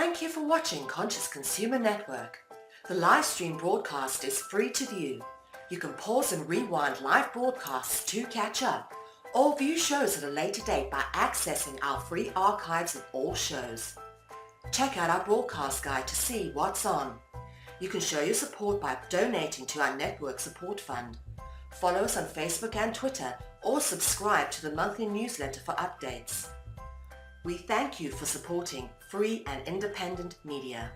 Thank you for watching Conscious Consumer Network. The live stream broadcast is free to view. You can pause and rewind live broadcasts to catch up, or view shows at a later date by accessing our free archives of all shows. Check out our broadcast guide to see what's on. You can show your support by donating to our network support fund. Follow us on Facebook and Twitter, or subscribe to the monthly newsletter for updates. We thank you for supporting free and independent media.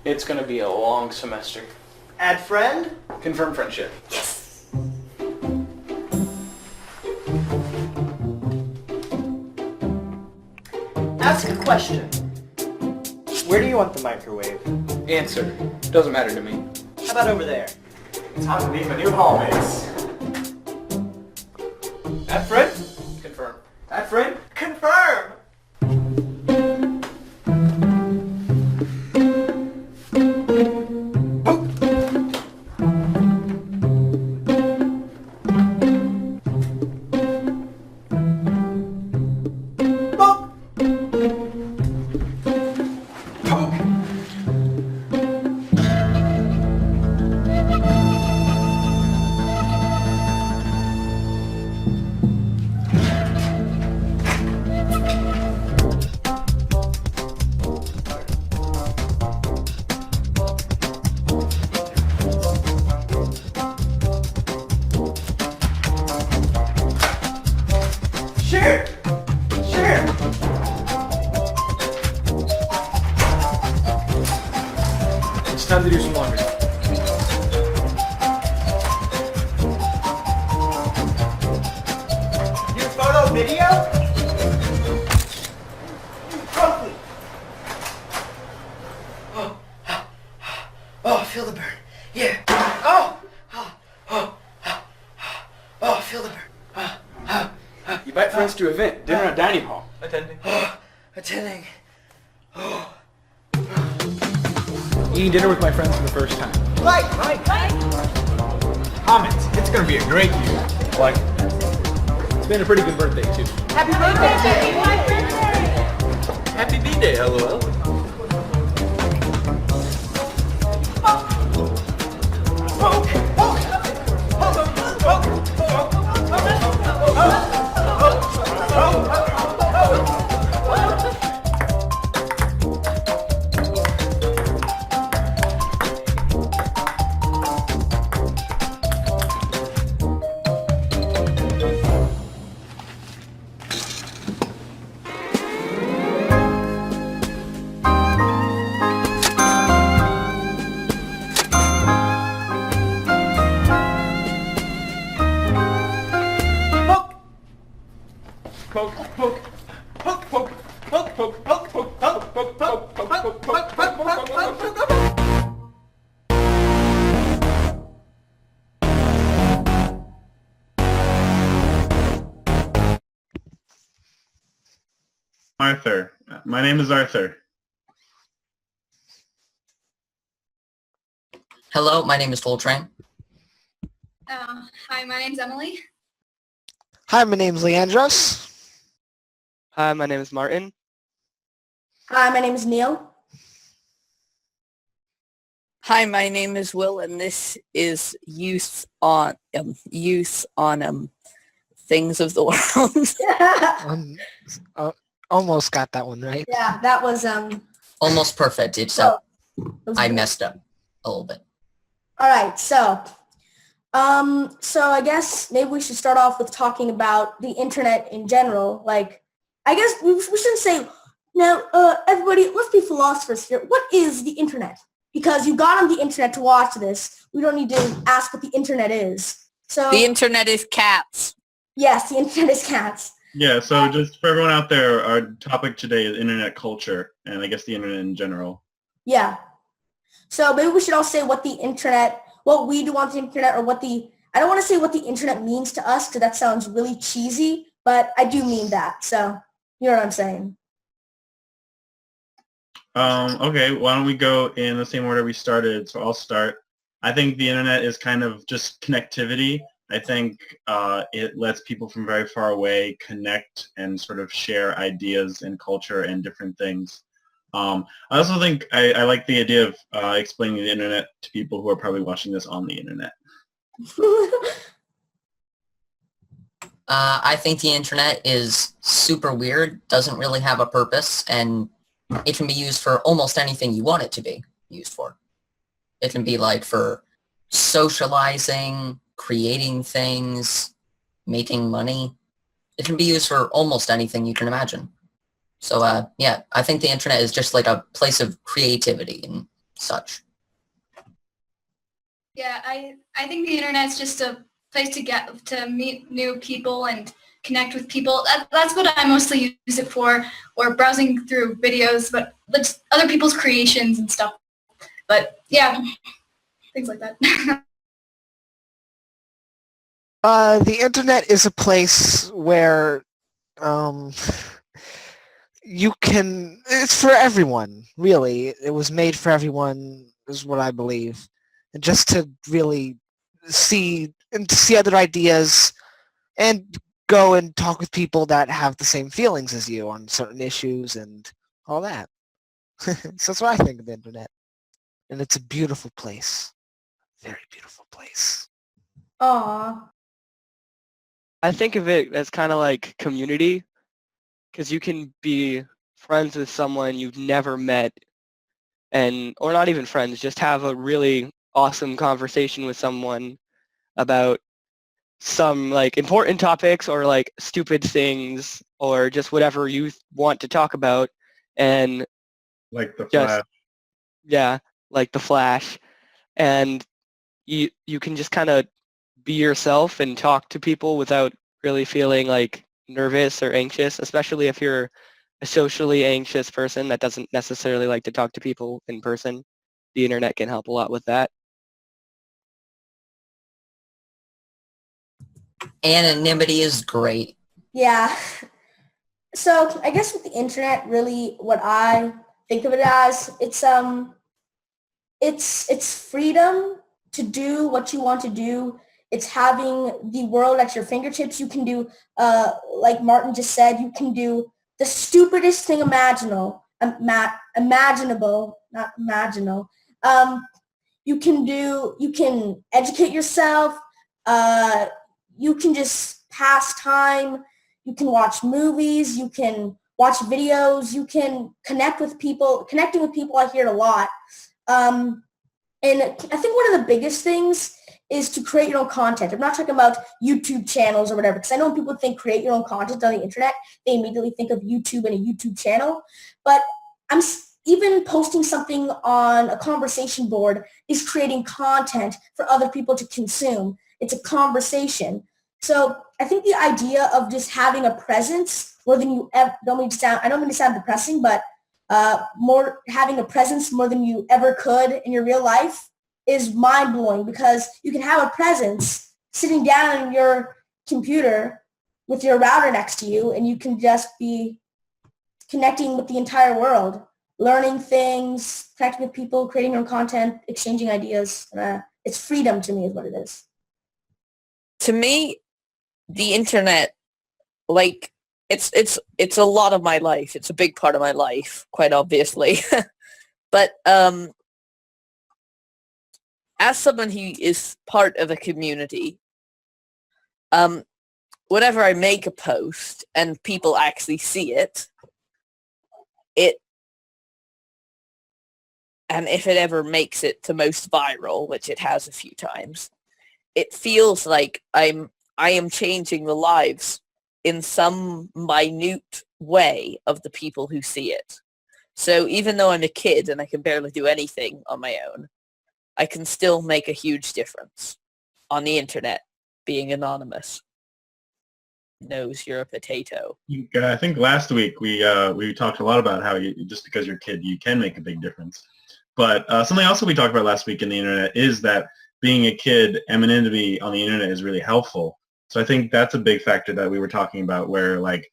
It's going to be a long semester. Add friend? Confirm friendship. Yes! Ask a question. Where do you want the microwave? Answer. Doesn't matter to me. How about over there? It's time to meet my new hallmates. Add friend? Confirm. Add friend? Confirm! It's time to do some laundry. Your photo video? Roughly. Oh, I feel the burn. Yeah. Oh, feel the burn. You invite friends to an event, dinner at dining hall. Attending. Attending. Eating dinner with my friends for the first time. Right. Comments. It's gonna be a great year. Like, it's been a pretty good birthday, too. Happy birthday! Happy B-Day, LOL. Arthur. My name is Arthur. Hello, my name is Coltrane. Hi, my name's Emily. Hi, my name's Leandros. Hi, my name is Martin. Hi, my name is Neil. Hi, my name is Will, and this is Youth on Things of the World. Almost got that one right. Yeah, that was Almost perfect, except I messed up a little bit. All right, so I guess maybe we should start off with talking about the internet in general. Like, I guess we shouldn't say, now, everybody, let's be philosophers here. What is the internet? Because you got on the internet to watch this. We don't need to ask what the internet is. So The internet is cats. yes, the internet is cats. Yeah, so just for everyone out there, our topic today is internet culture, and I guess the internet in general. Yeah. So maybe we should all say what we do on the internet, or I don't want to say what the internet means to us, because that sounds really cheesy, but I do mean that. So you know what I'm saying. Okay, why don't we go in the same order we started? So I'll start. I think the internet is kind of just connectivity. I think it lets people from very far away connect and sort of share ideas and culture and different things. I also think I like the idea of explaining the internet to people who are probably watching this on the internet. I think the internet is super weird, doesn't really have a purpose, and it can be used for almost anything you want it to be used for. It can be like for socializing, creating things, making money. It can be used for almost anything you can imagine. So, yeah, I think the internet is just like a place of creativity and such. Yeah, I think the internet's just a place to meet new people and connect with people. That's what I mostly use it for, or browsing through videos, but other people's creations and stuff. But yeah, things like that. The internet is a place where it's for everyone, really. It was made for everyone, is what I believe. And just to really see other ideas and go and talk with people that have the same feelings as you on certain issues and all that. So that's what I think of the internet. And it's a beautiful place. Very beautiful place. Aw. I think of it as kind of like community, because you can be friends with someone you've never met, or not even friends, just have a really awesome conversation with someone about some like important topics or like stupid things or just whatever you want to talk about, and Like the just Flash. yeah, like the Flash, and you can just kind of be yourself and talk to people without really feeling like nervous or anxious, especially if you're a socially anxious person that doesn't necessarily like to talk to people in person. The internet can help a lot with that. Anonymity is great. Yeah. So I guess with the internet, really what I think of it as, it's freedom to do what you want to do. It's having the world at your fingertips. You can do, like Martin just said, you can do the stupidest thing imaginable, not imaginal. You can educate yourself. You can just pass time. You can watch movies. You can watch videos. You can connect with people. Connecting with people, I hear it a lot. And I think one of the biggest things is to create your own content. I'm not talking about YouTube channels or whatever, because I know when people think create your own content on the internet, they immediately think of YouTube and a YouTube channel. But even posting something on a conversation board is creating content for other people to consume. It's a conversation. So I think the idea of just having a presence more than you ever, I don't mean to sound depressing, but having a presence more than you ever could in your real life is mind-blowing, because you can have a presence sitting down on your computer with your router next to you, and you can just be connecting with the entire world, learning things, connecting with people, creating your own content, exchanging ideas. It's freedom to me is what it is. To me, the internet, like, it's a lot of my life. It's a big part of my life, quite obviously. But as someone who is part of a community, whenever I make a post and people actually see it, and if it ever makes it to most viral, which it has a few times, it feels like I am changing the lives in some minute way of the people who see it. So even though I'm a kid and I can barely do anything on my own, I can still make a huge difference on the internet, being anonymous. Knows you're a potato. I think last week we talked a lot about how just because you're a kid, you can make a big difference. But something else that we talked about last week in the internet is that being a kid, anonymity on the internet is really helpful. So I think that's a big factor that we were talking about, where like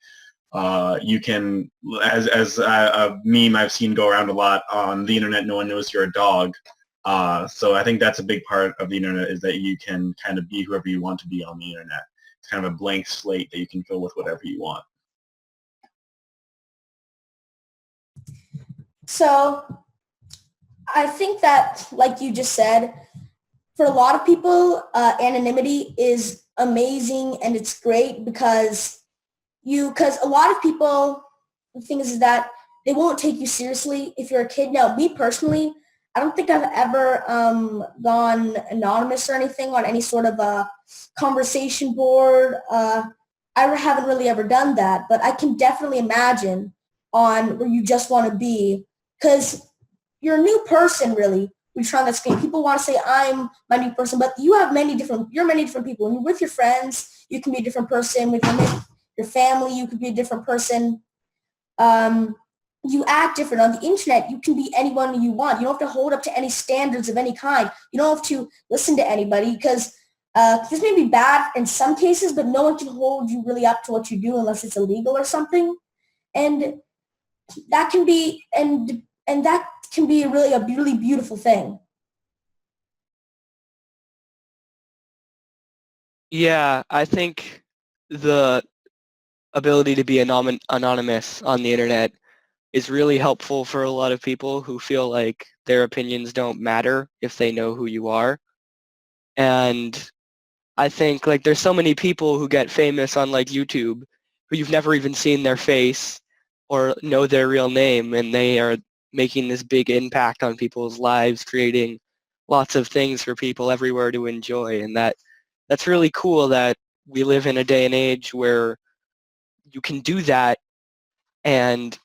you can, as a meme I've seen go around a lot on the internet, no one knows you're a dog. So I think that's a big part of the internet, is that you can kind of be whoever you want to be on the internet. It's kind of a blank slate that you can fill with whatever you want. So I think that, like you just said, for a lot of people, anonymity is amazing and it's great because a lot of people, the thing is that they won't take you seriously if you're a kid. Now, me personally, I don't think I've ever gone anonymous or anything on any sort of a conversation board. I haven't really ever done that, but I can definitely imagine on where you just want to be, because you're a new person, really. When you're on that screen, people want to say, I'm my new person, but you're many different people. When you're with your friends, you can be a different person. With your family, you could be a different person. You act different. On the internet, you can be anyone you want. You don't have to hold up to any standards of any kind. You don't have to listen to anybody, because this may be bad in some cases, but no one can hold you really up to what you do unless it's illegal or something. And that can be that can be really a really beautiful thing. Yeah, I think the ability to be anonymous on the internet is really helpful for a lot of people who feel like their opinions don't matter if they know who you are. And I think like there's so many people who get famous on like YouTube who you've never even seen their face or know their real name, and they are making this big impact on people's lives, creating lots of things for people everywhere to enjoy. And that's really cool that we live in a day and age where you can do that and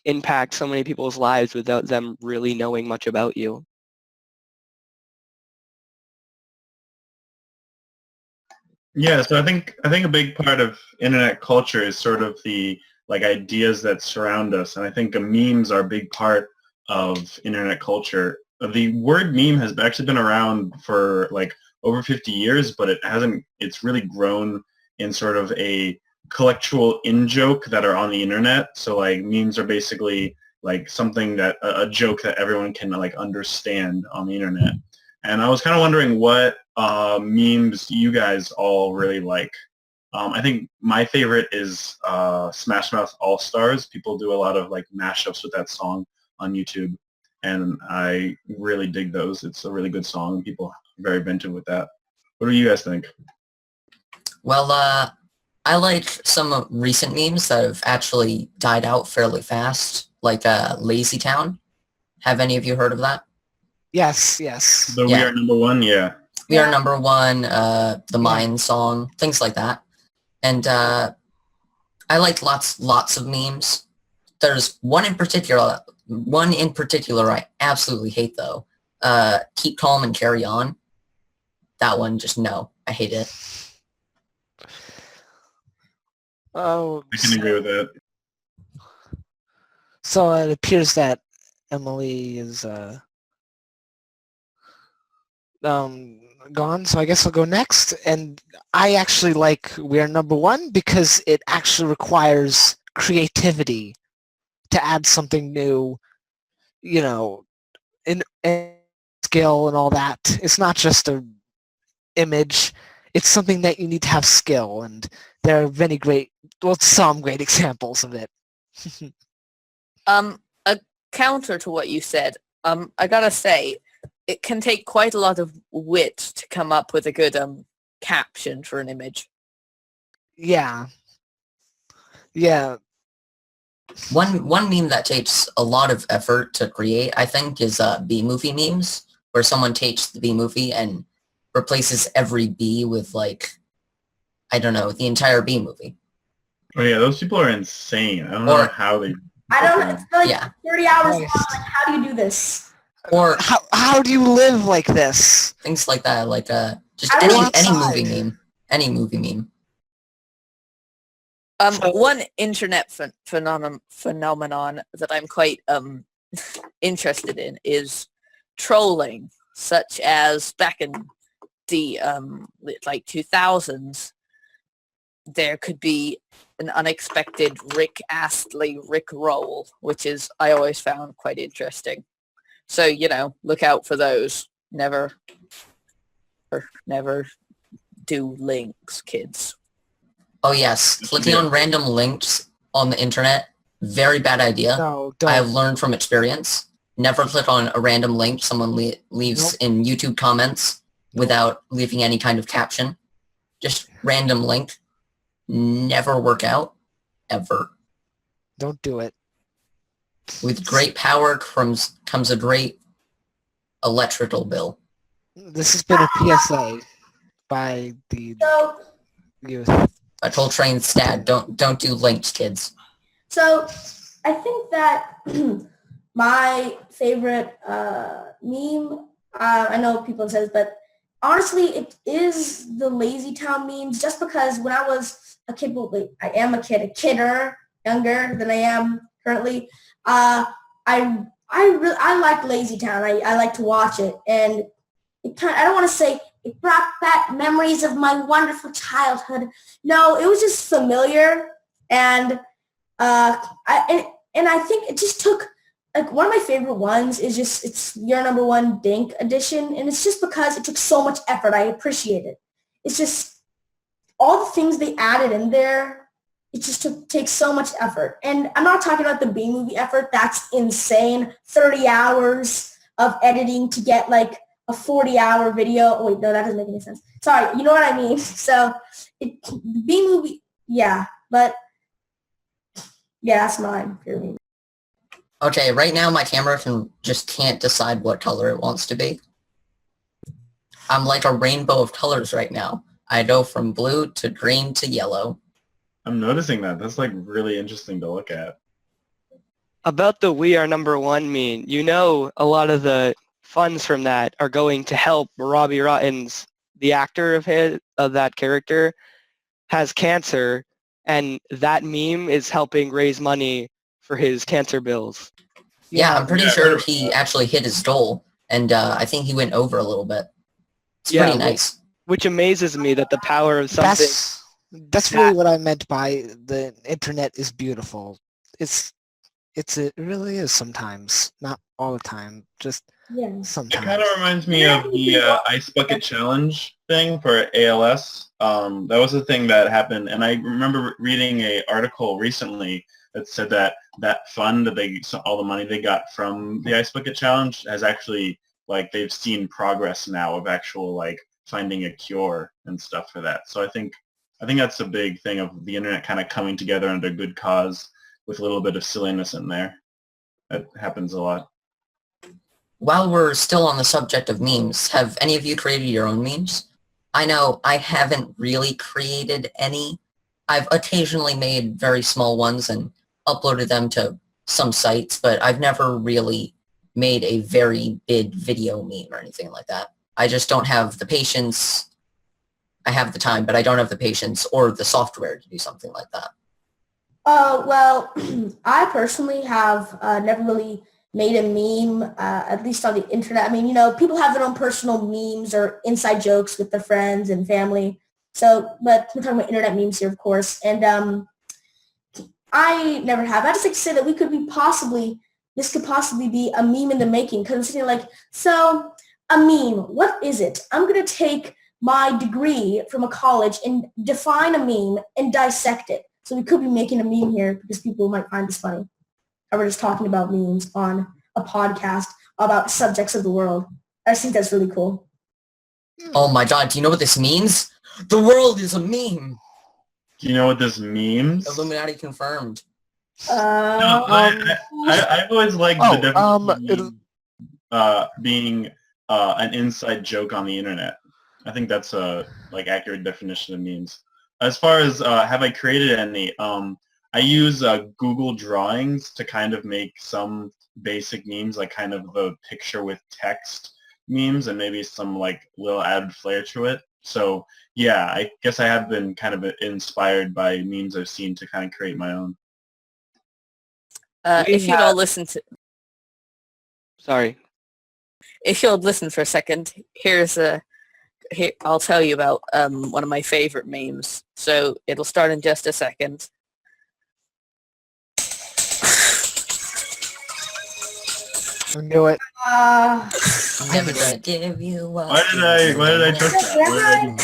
impact so many people's lives without them really knowing much about you. Yeah, so I think a big part of internet culture is sort of the like ideas that surround us, and I think memes are a big part of internet culture. The word meme has actually been around for like over 50 years, but it's really grown in sort of a collectual in-joke that are on the internet. So like memes are basically like something that a joke that everyone can like understand on the internet. And I was kind of wondering what memes you guys all really like. I think my favorite is Smash Mouth All Stars. People do a lot of like mashups with that song on YouTube, and I really dig those. It's a really good song. People are very inventive with that. What do you guys think? Well, I like some recent memes that have actually died out fairly fast, like Lazy Town. Have any of you heard of that? Yes. The We Are Number One, yeah. We Are Number One, the Mine song, things like that. And I like lots of memes. There's one in particular I absolutely hate though. Keep Calm and Carry On. That one, just no. I hate it. Oh, I can agree with that. So it appears that Emily is gone, so I guess I'll go next. And I actually like We Are Number One because it actually requires creativity to add something new, in skill and all that. It's not just a image. It's something that you need to have skill, and there are some great examples of it. A counter to what you said, I gotta say, it can take quite a lot of wit to come up with a good caption for an image. Yeah. One meme that takes a lot of effort to create, I think, is B-movie memes, where someone takes the B-movie and replaces every B with, like, I don't know, the entire B-movie. Oh yeah, those people are insane. I don't know how they... I don't know. It's like Yeah. 30 hours long. Like, how do you do this? Or how do you live like this? things like that, like just I any don't movie meme. Any movie meme. One internet phenomenon that I'm quite interested in is trolling, such as back in the 2000s, there could be an unexpected Rick Astley Rick roll, which is I always found quite interesting. So look out for those. Never do links, kids. Oh yes, clicking on random links on the internet, very bad idea. No, don't. I have learned from experience. Never click on a random link someone leaves in YouTube comments without leaving any kind of caption. Just random link. Never work out. Ever. Don't do it. With great power comes a great electrical bill. This has been a PSA by the youth. A Coltrane Stagg. Don't do links, kids. So I think that my favorite meme, I know people say this, but honestly, it is the Lazy Town memes, just because when I was a kid, I am a kidder, younger than I am currently, I like Lazy Town. I like to watch it, and I don't want to say it brought back memories of my wonderful childhood. No, it was just familiar, and I think it just took, like, one of my favorite ones is it's Your Number One Dink edition, and it's just because it took so much effort. I appreciate it. It's just all the things they added in there. It just takes so much effort, and I'm not talking about the B-movie effort. That's insane. 30 hours of editing to get like a 40-hour video. Oh, wait, no, that doesn't make any sense. Sorry, you know what I mean? So the B-movie, yeah, but yeah, that's mine. Okay, right now my camera can't decide what color it wants to be. I'm like a rainbow of colors right now. I go from blue to green to yellow. I'm noticing that. That's like really interesting to look at. About the We Are Number One meme, a lot of the funds from that are going to help Robbie Rotten's, the actor of that character, has cancer, and that meme is helping raise money for his cancer bills. Yeah, I'm pretty sure he actually hit his goal, and I think he went over a little bit. It's pretty nice. Which amazes me that the power of something... That's really what I meant by the internet is beautiful. It really is sometimes, not all the time, just sometimes. It kind of reminds me of the Ice Bucket Challenge thing for ALS. That was a thing that happened, and I remember reading an article recently that said that fund that all the money they got from the Ice Bucket Challenge has actually, like, they've seen progress now of actual, like, finding a cure and stuff for that. So I think that's a big thing of the internet kind of coming together under a good cause with a little bit of silliness in there. That happens a lot. While we're still on the subject of memes, have any of you created your own memes? I know I haven't really created any. I've occasionally made very small ones and uploaded them to some sites, but I've never really made a very big video meme or anything like that. I just don't have the patience. I have the time, but I don't have the patience or the software to do something like that. Well, I personally have never really made a meme, at least on the internet. I mean, people have their own personal memes or inside jokes with their friends and family. So, but we're talking about internet memes here, of course. And I never have. I just like to say that this could possibly be a meme in the making, because I'm sitting like, so a meme, what is it? I'm going to take my degree from a college and define a meme and dissect it. So we could be making a meme here because people might find this funny. And we're just talking about memes on a podcast about subjects of the world. I just think that's really cool. Oh my god, do you know what this means? The world is a meme! Do you know what this means? Illuminati confirmed. I've always liked the difference being an inside joke on the internet. I think that's a accurate definition of memes. As far as have I created any, I use Google Drawings to kind of make some basic memes, like kind of a picture with text memes and maybe some little added flair to it. So yeah, I guess I have been kind of inspired by memes I've seen to kind of create my own. If you'd all listen to... Sorry. If you'll listen for a second, I'll tell you about one of my favorite memes. So it'll start in just a second. I knew it. Never gonna give you up. Why did I touch that?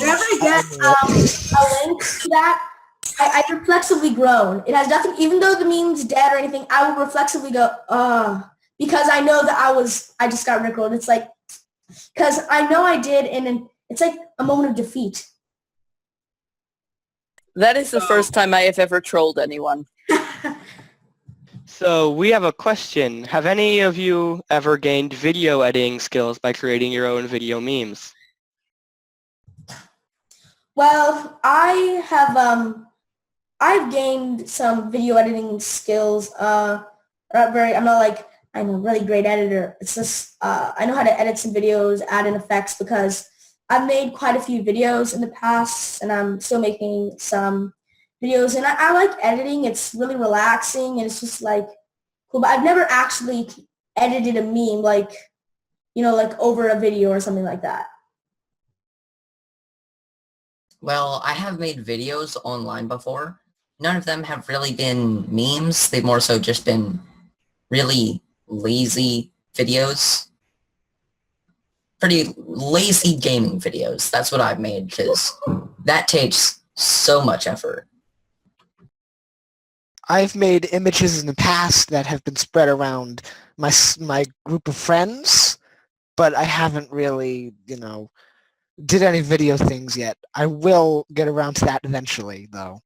Whenever I get a link to that, I reflexively groan. It has nothing, even though the meme's dead or anything, I will reflexively go, because I know that I just got rickrolled. It's like, because I know I did, and it's like a moment of defeat. That is the first time I have ever trolled anyone. So we have a question. Have any of you ever gained video editing skills by creating your own video memes? Well, I've gained some video editing skills. I'm not I'm a really great editor. It's just, I know how to edit some videos, add in effects, because I've made quite a few videos in the past, and I'm still making some videos, and I like editing. It's really relaxing, and it's just cool. But I've never actually edited a meme over a video or something like that. Well, I have made videos online before. None of them have really been memes. They've more so just been really lazy videos. Pretty lazy gaming videos. That's what I've made, because that takes so much effort. I've made images in the past that have been spread around my group of friends, but I haven't really, did any video things yet. I will get around to that eventually, though.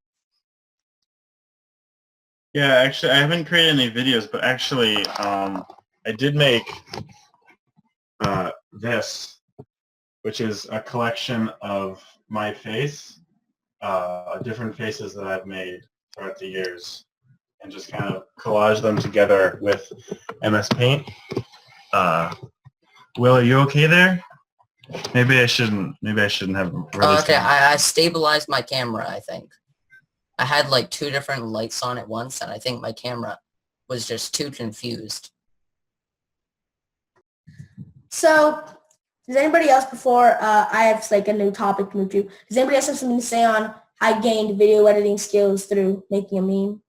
Yeah, actually, I haven't created any videos, but actually, I did make this, which is a collection of my face, different faces that I've made throughout the years, and just kind of collage them together with MS Paint. Will, are you okay there? Maybe I shouldn't have released Okay, I stabilized my camera, I think. I had 2 different lights on at once, and I think my camera was just too confused. So, does anybody else, before I have a new topic to move to, does anybody else have something to say on how I gained video editing skills through making a meme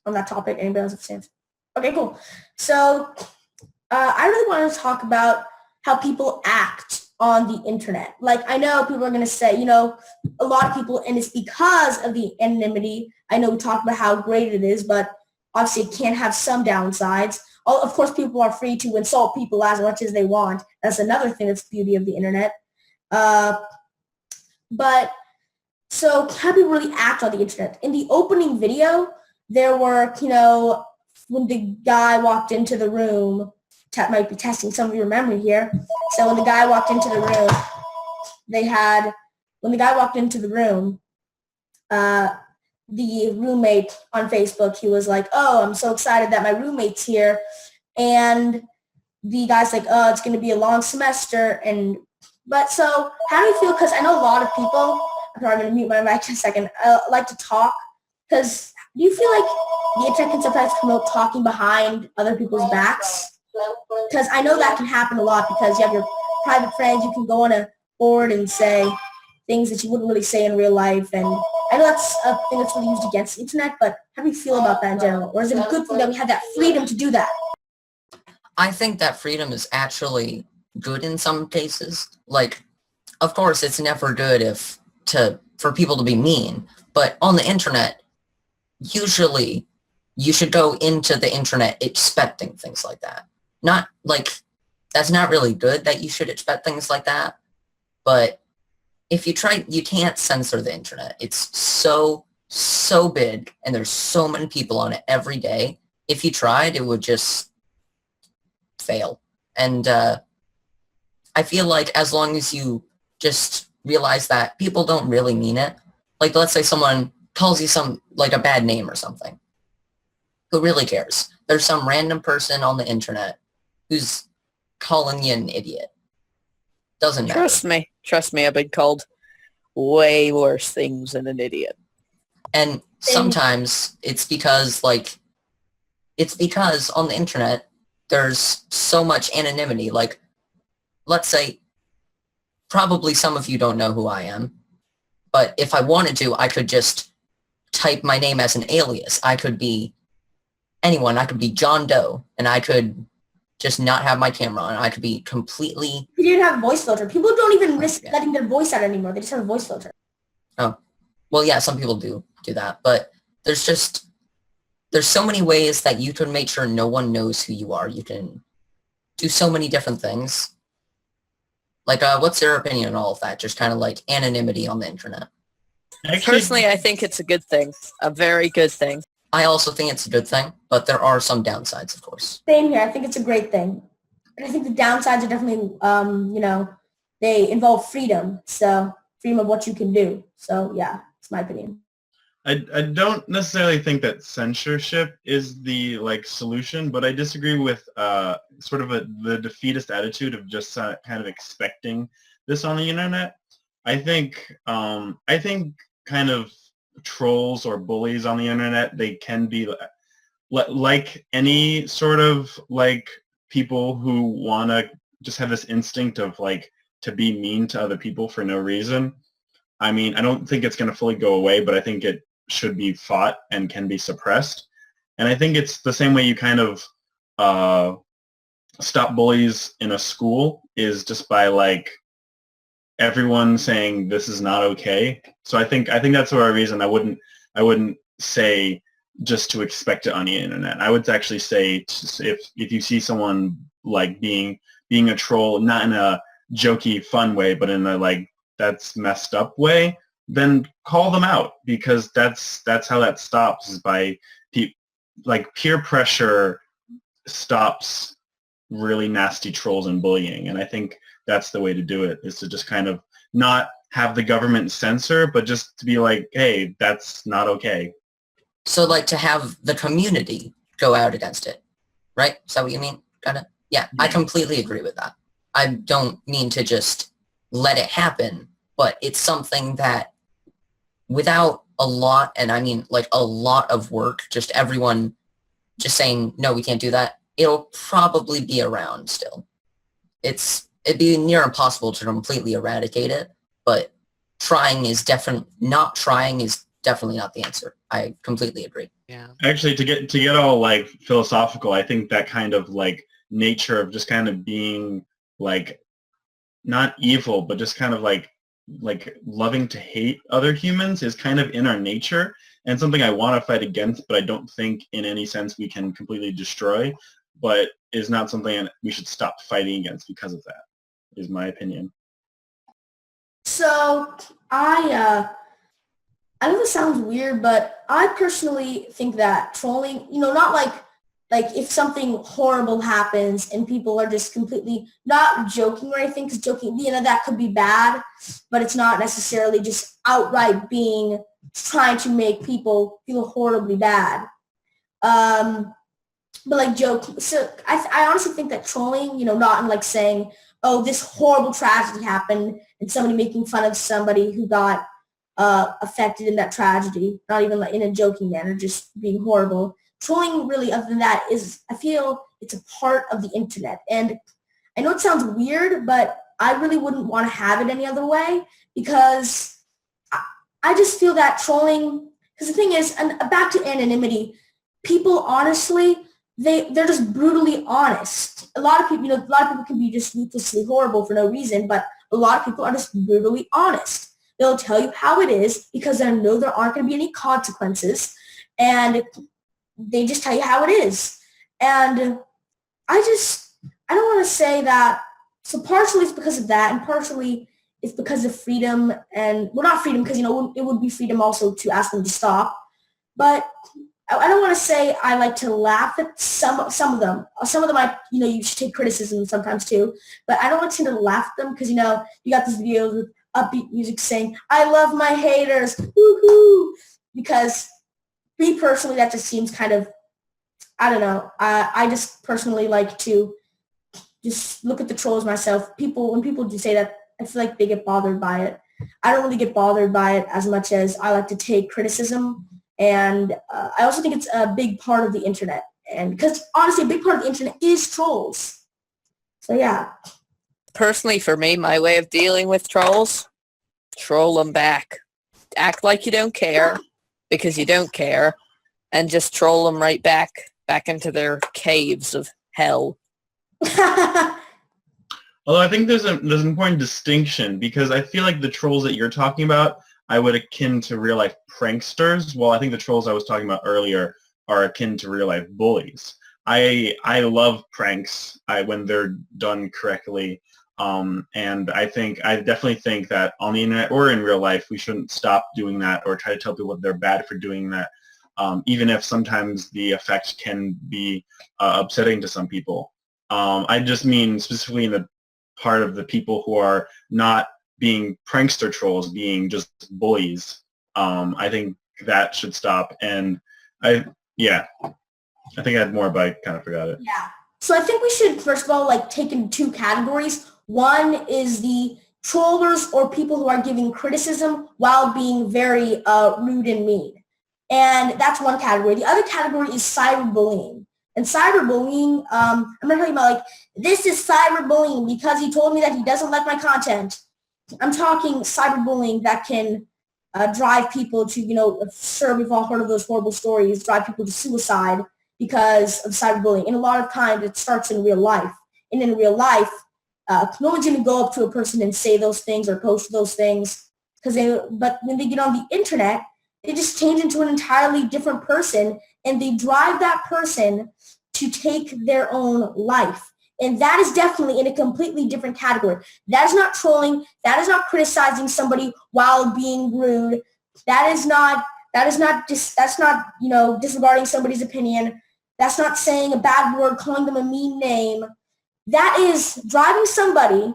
on that topic? Anybody else have a stance? Okay, cool. So, I really want to talk about how people act on the internet. I know people are going to say, a lot of people, and it's because of the anonymity. I know we talked about how great it is, but obviously it can have some downsides. Of course, people are free to insult people as much as they want. That's another thing that's the beauty of the internet. But so how people really act on the internet. In the opening video, there were, when the guy walked into the room, might be testing some of your memory here. So when the guy walked into the room, the roommate on Facebook, he was like, oh, I'm so excited that my roommate's here. And the guy's like, oh, it's going to be a long semester. But so how do you feel? Because I know a lot of people, I'm going to mute my mic in a second, like to talk. Because do you feel like the internet can sometimes promote talking behind other people's backs? Because I know that can happen a lot, because you have your private friends, you can go on a board and say things that you wouldn't really say in real life. And I know that's a thing that's really used against the internet, but How do you feel about that in general? Or is it a good thing that we have that freedom to do that? I think that freedom is actually good in some cases. Like, of course, it's never good for people to be mean, but on the internet, usually you should go into the internet expecting things like that. Not like, that's not really good that you should expect things like that, but if you try, you can't censor the internet. It's so big, and there's so many people on it every day. If you tried, it would just fail. And I feel like as long as you just realize that people don't really mean it, like let's say someone calls you like a bad name or something, who really cares? There's some random person on the internet who's calling you an idiot. Doesn't matter. Trust me, I've been called way worse things than an idiot. And sometimes it's because on the internet, there's so much anonymity. Like, let's say, probably some of you don't know who I am, but if I wanted to, I could just type my name as an alias. I could be anyone. I could be John Doe, and I could just not have my camera on. I could be completely... You didn't have a voice filter. People don't even risk letting their voice out anymore. They just have a voice filter. Oh, well, yeah, some people do that, but there's so many ways that you can make sure no one knows who you are. You can do so many different things. Like, what's your opinion on all of that? Just kind of like anonymity on the internet. Personally, I think it's a good thing. A very good thing. I also think it's a good thing, but there are some downsides, of course. Same here. I think it's a great thing. And I think the downsides are definitely, they involve freedom. So freedom of what you can do. So yeah, it's my opinion. I don't necessarily think that censorship is the solution, but I disagree with sort of the defeatist attitude of just kind of expecting this on the internet. I think kind of trolls or bullies on the internet, they can be like any sort of people who want to just have this instinct of to be mean to other people for no reason. I mean, I don't think it's going to fully go away, but I think it should be fought and can be suppressed. And I think it's the same way you kind of stop bullies in a school is just by everyone saying this is not okay. So I think that's the right reason. I wouldn't say just to expect it on the internet. I would actually say if you see someone being a troll, not in a jokey fun way, but in a that's messed up way, then call them out, because that's how that stops, is by peer pressure stops really nasty trolls and bullying. And I think that's the way to do it, is to just kind of not have the government censor, but just to be hey, that's not okay. So to have the community go out against it, right? Is that what you mean? Kinda? Yeah, I completely agree with that. I don't mean to just let it happen, but it's something that without a lot, and I mean a lot of work, just everyone just saying, no, we can't do that, it'll probably be around still. It'd be near impossible to completely eradicate it, but not trying is definitely not the answer. I completely agree. Yeah. Actually, to get all philosophical, I think that kind of nature of just kind of being not evil, but just kind of loving to hate other humans is kind of in our nature, and something I want to fight against, but I don't think in any sense we can completely destroy, but is not something we should stop fighting against because of that, is my opinion. So I know this sounds weird, but I personally think that trolling, not like if something horrible happens and people are just completely not joking or anything, because joking, that could be bad, but it's not necessarily just outright trying to make people feel horribly bad. But joke. So I honestly think that trolling, not in saying, oh, this horrible tragedy happened, and somebody making fun of somebody who got affected in that tragedy, not even in a joking manner, just being horrible. Trolling really, other than that, I feel it's a part of the internet. And I know it sounds weird, but I really wouldn't want to have it any other way, because I just feel that trolling Because the thing is, and back to anonymity, people honestly, they're just brutally honest. A lot of people can be just ruthlessly horrible for no reason, but a lot of people are just brutally honest. They'll tell you how it is because they know there aren't going to be any consequences, and they just tell you how it is. And I don't want to say that. So partially it's because of that, and partially it's because of freedom, and well, not freedom, because it would be freedom also to ask them to stop. But I don't want to say I like to laugh at some of them. Some of them you should take criticism sometimes too. But I don't like to laugh at them because you got this video with upbeat music saying "I love my haters," woohoo! Because me personally, that just seems kind of, I don't know. I just personally like to just look at the trolls myself. When people do say that, I feel like they get bothered by it. I don't really get bothered by it as much as I like to take criticism. And I also think it's a big part of the internet. And because honestly, a big part of the internet is trolls. So yeah. Personally, for me, my way of dealing with trolls, troll them back. Act like you don't care because you don't care, and just troll them right back into their caves of hell. Although I think there's an important distinction, because I feel like the trolls that you're talking about, I would akin to real life pranksters, while I think the trolls I was talking about earlier are akin to real life bullies. I love pranks when they're done correctly, and I definitely think that on the internet or in real life we shouldn't stop doing that or try to tell people they're bad for doing that, even if sometimes the effect can be upsetting to some people. I just mean specifically in the part of the people who are not being prankster trolls, being just bullies. I think that should stop. And I think I had more, but I kind of forgot it. Yeah. So I think we should, first of all, take in two categories. One is the trollers or people who are giving criticism while being very rude and mean. And that's one category. The other category is cyberbullying. And cyberbullying, I'm not talking about this is cyberbullying because he told me that he doesn't like my content. I'm talking cyberbullying that can drive people to, sure, we've all heard of those horrible stories, drive people to suicide because of cyberbullying. And a lot of times it starts in real life. And in real life, no one's going to go up to a person and say those things or post those things. But when they get on the internet, they just change into an entirely different person, and they drive that person to take their own life. And that is definitely in a completely different category. That is not trolling. That is not criticizing somebody while being rude. That's not disregarding somebody's opinion. That's not saying a bad word, calling them a mean name. That is driving somebody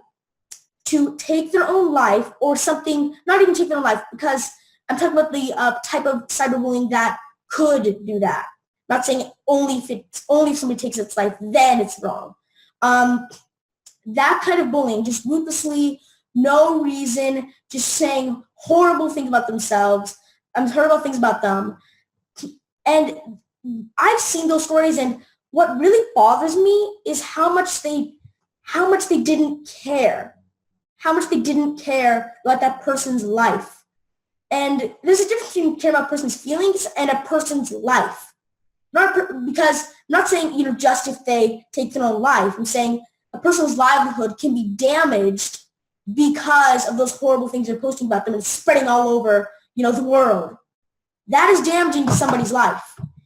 to take their own life or something, not even take their own life, because I'm talking about the type of cyberbullying that could do that. I'm not saying only if somebody takes its life, then it's wrong. That kind of bullying, just ruthlessly, no reason, just saying horrible things about themselves, horrible things about them. And I've seen those stories, and what really bothers me is how much they didn't care. How much they didn't care about that person's life. And there's a difference between caring about a person's feelings and a person's life. Because I'm not saying, just if they take their own life. I'm saying a person's livelihood can be damaged because of those horrible things they're posting about them and spreading all over, the world. That is damaging to somebody's life.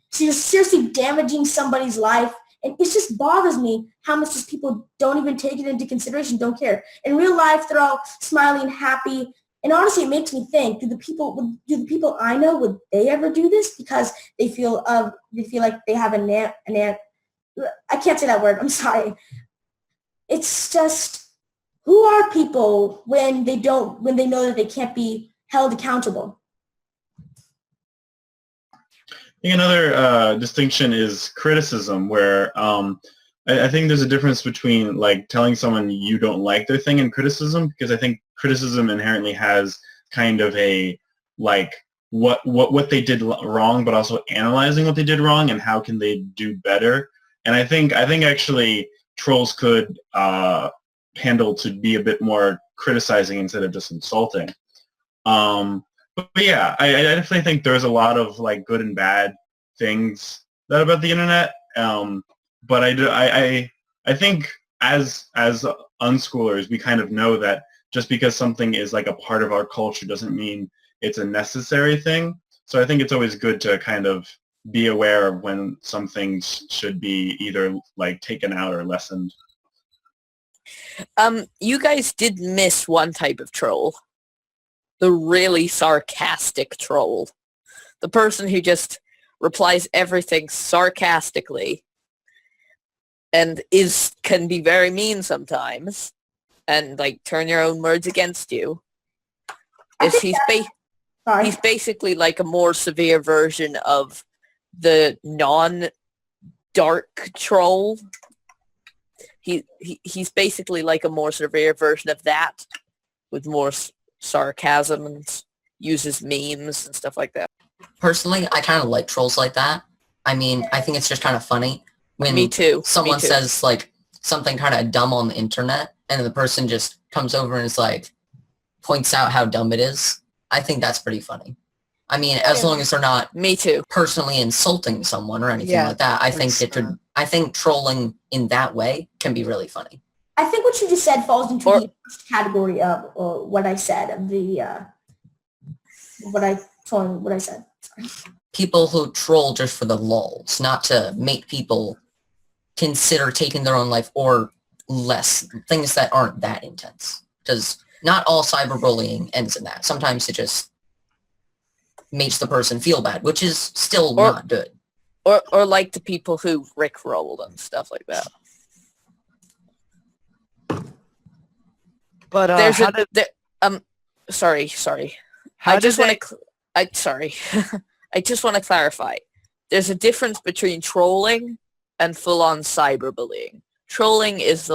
So you're seriously damaging somebody's life. And it just bothers me how much just people don't even take it into consideration, don't care. In real life, they're all smiling and happy. And honestly, it makes me think: do the people I know, would they ever do this because they feel like they have I can't say that word. I'm sorry. It's just, who are people when they know that they can't be held accountable? I think another distinction is criticism, where I think there's a difference between telling someone you don't like their thing and criticism, because I think criticism inherently has kind of a what they did wrong, but also analyzing what they did wrong and how can they do better. And I think actually trolls could handle to be a bit more criticizing instead of just insulting. But yeah, I definitely think there's a lot of like good and bad things that about the internet. But I think as unschoolers, we kind of know that just because something is like a part of our culture doesn't mean it's a necessary thing. So I think it's always good to kind of be aware of when some things should be either like taken out or lessened. You guys did miss one type of troll. The really sarcastic troll. The person who just replies everything sarcastically and can be very mean sometimes and like turn your own words against you. He's basically like a more severe version of the non-dark troll. He's basically like a more severe version of that with more sarcasm and uses memes and stuff like that. Personally, I kind of like trolls like that. I mean, I think it's just kind of funny when Me too. someone says like something kind of dumb on the internet and the person just comes over and is like, points out how dumb it is. I think that's pretty funny. I mean, as long as they're not Me too. personally insulting someone or anything like that, I think trolling in that way can be really funny. I think what you just said falls into the first category of what I said, of the what I said. Sorry. People who troll just for the lulz, not to make people consider taking their own life or less, things that aren't that intense. Because not all cyberbullying ends in that. Sometimes it just makes the person feel bad, which is still not good. Or like the people who rickrolled and stuff like that. But sorry. I just want to clarify. There's a difference between trolling and full-on cyberbullying. Trolling is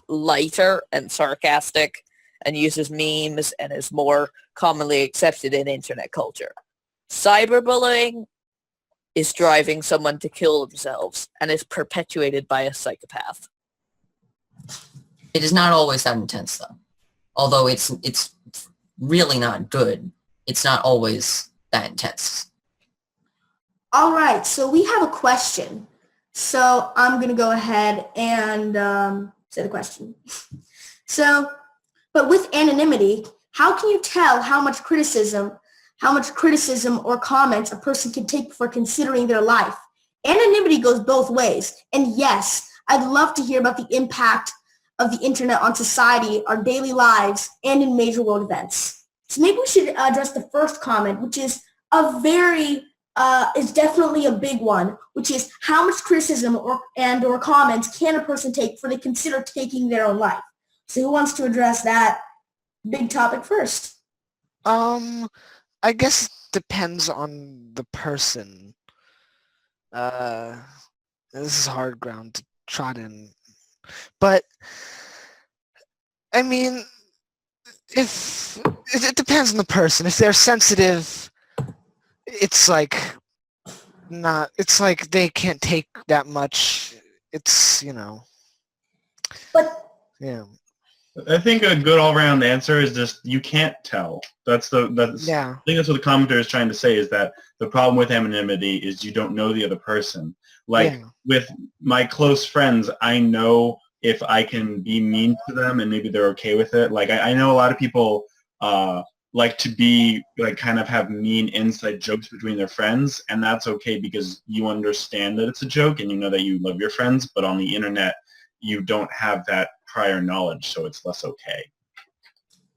lighter and sarcastic and uses memes and is more commonly accepted in internet culture. Cyberbullying is driving someone to kill themselves and is perpetuated by a psychopath. It is not always that intense, though. Although it's really not good, it's not always that intense. All right, so we have a question. So I'm going to go ahead and say the question. But with anonymity, how can you tell how much criticism or comments a person can take before considering their life? Anonymity goes both ways. And yes, I'd love to hear about the impact of the internet on society, our daily lives, and in major world events. So maybe we should address the first comment, which is is definitely a big one, which is how much criticism or comments can a person take before they consider taking their own life? So who wants to address that big topic first? I guess it depends on the person. This is hard ground to trot in. But, I mean, if it depends on the person. If they're sensitive, it's like they can't take that much. It's, But yeah. I think a good all-round answer is just you can't tell. I think that's what the commenter is trying to say, is that the problem with anonymity is you don't know the other person. With my close friends, I know if I can be mean to them and maybe they're okay with it. Like I know a lot of people like to be like kind of have mean inside jokes between their friends, and that's okay because you understand that it's a joke and you know that you love your friends, but on the internet you don't have that prior knowledge, so it's less okay.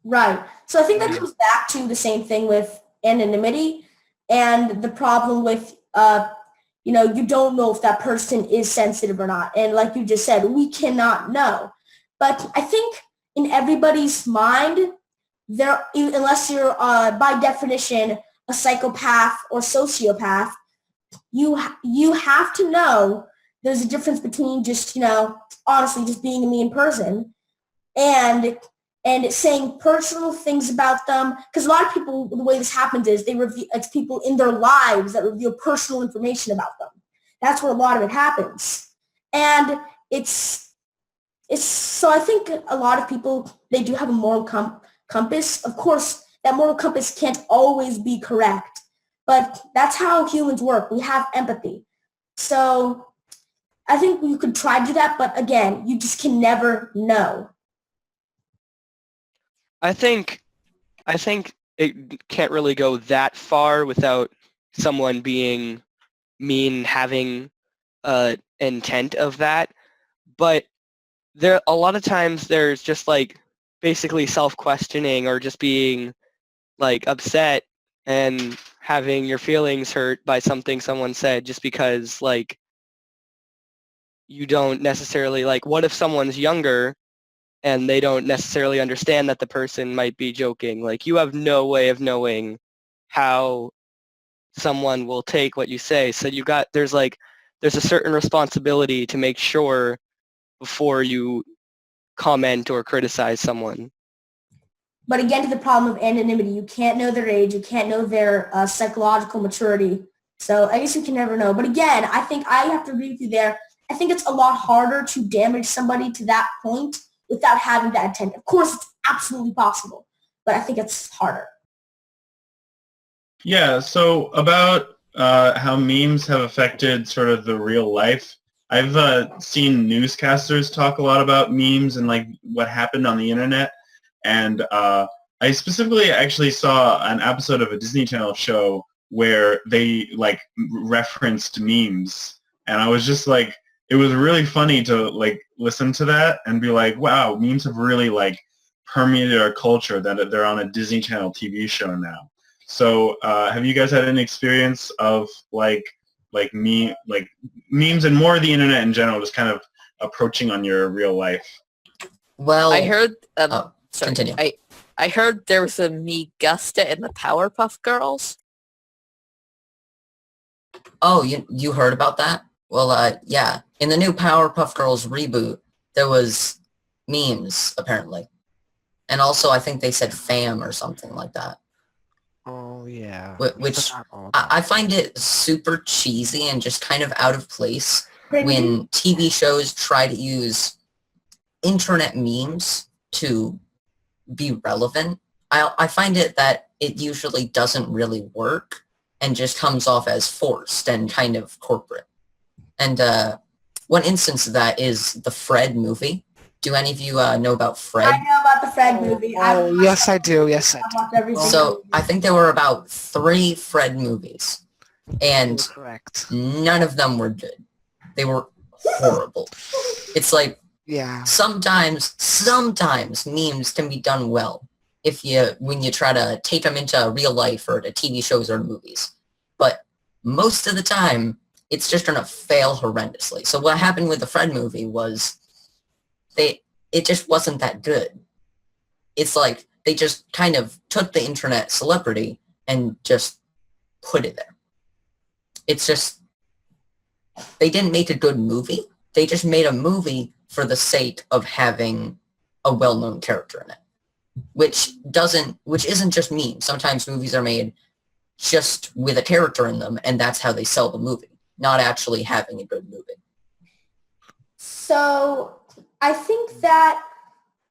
Right. So I think that comes back to the same thing with anonymity and the problem with, you don't know if that person is sensitive or not. And like you just said, we cannot know. But I think in everybody's mind, unless you're by definition a psychopath or sociopath, you have to know there's a difference between just, honestly just being a mean person and saying personal things about them. Because a lot of people, the way this happens is it's people in their lives that reveal personal information about them. That's where a lot of it happens. And it's so I think a lot of people, they do have a moral compass. Of course, that moral compass can't always be correct. But that's how humans work. We have empathy. So I think you could try to do that, but again, you just can never know. I think it can't really go that far without someone being mean, having intent of that. But there a lot of times there's just like basically self-questioning or just being like upset and having your feelings hurt by something someone said just because like you don't necessarily like, what if someone's younger and they don't necessarily understand that the person might be joking? Like, you have no way of knowing how someone will take what you say. So there's a certain responsibility to make sure before you comment or criticize someone. But again, to the problem of anonymity, you can't know their age, you can't know their psychological maturity. So I guess you can never know. But again, I think I have to agree with you there. I think it's a lot harder to damage somebody to that point without having that intent. Of course, it's absolutely possible, but I think it's harder. Yeah, so about how memes have affected sort of the real life. I've seen newscasters talk a lot about memes and like what happened on the internet. And I specifically actually saw an episode of a Disney Channel show where they like referenced memes. And I was just like, it was really funny to like listen to that and be like, wow, memes have really like permeated our culture that they're on a Disney Channel TV show now. So have you guys had any experience of like memes and more of the internet in general just kind of approaching on your real life? Well, I heard. sorry, continue. I heard there was a Me Gusta in the Powerpuff Girls. Oh, you heard about that? Well, yeah. In the new Powerpuff Girls reboot, there was memes, apparently. And also, I think they said fam or something like that. Oh, yeah. Which I find it super cheesy and just kind of out of place when TV shows try to use internet memes to be relevant. I find it that it usually doesn't really work and just comes off as forced and kind of corporate. And one instance of that is the Fred movie. Do any of you know about Fred? I know about the Fred movie. Oh, yes, I do. Yes, I do. watched everything. So I think there were about 3 Fred movies, and Correct. none of them were good. They were horrible. It's like, Yeah. sometimes memes can be done well when you try to take them into real life or to TV shows or movies. But most of the time, it's just going to fail horrendously. So what happened with the Fred movie was it just wasn't that good. It's like they just kind of took the internet celebrity and just put it there. It's just, they didn't make a good movie. They just made a movie for the sake of having a well-known character in it, which isn't just memes. Sometimes movies are made just with a character in them, and that's how they sell the movie, not actually having a good movie. So I think that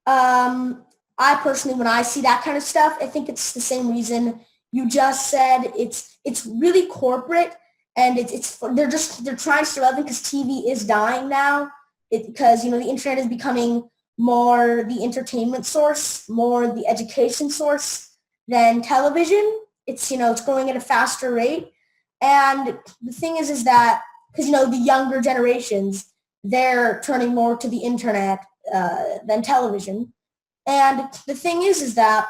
I personally, when I see that kind of stuff, I think it's the same reason you just said. It's really corporate, and they're trying to survive because TV is dying now. Because the internet is becoming more the entertainment source, more the education source than television. It's growing at a faster rate, and the thing is that because the younger generations, they're turning more to the internet than television. And the thing is that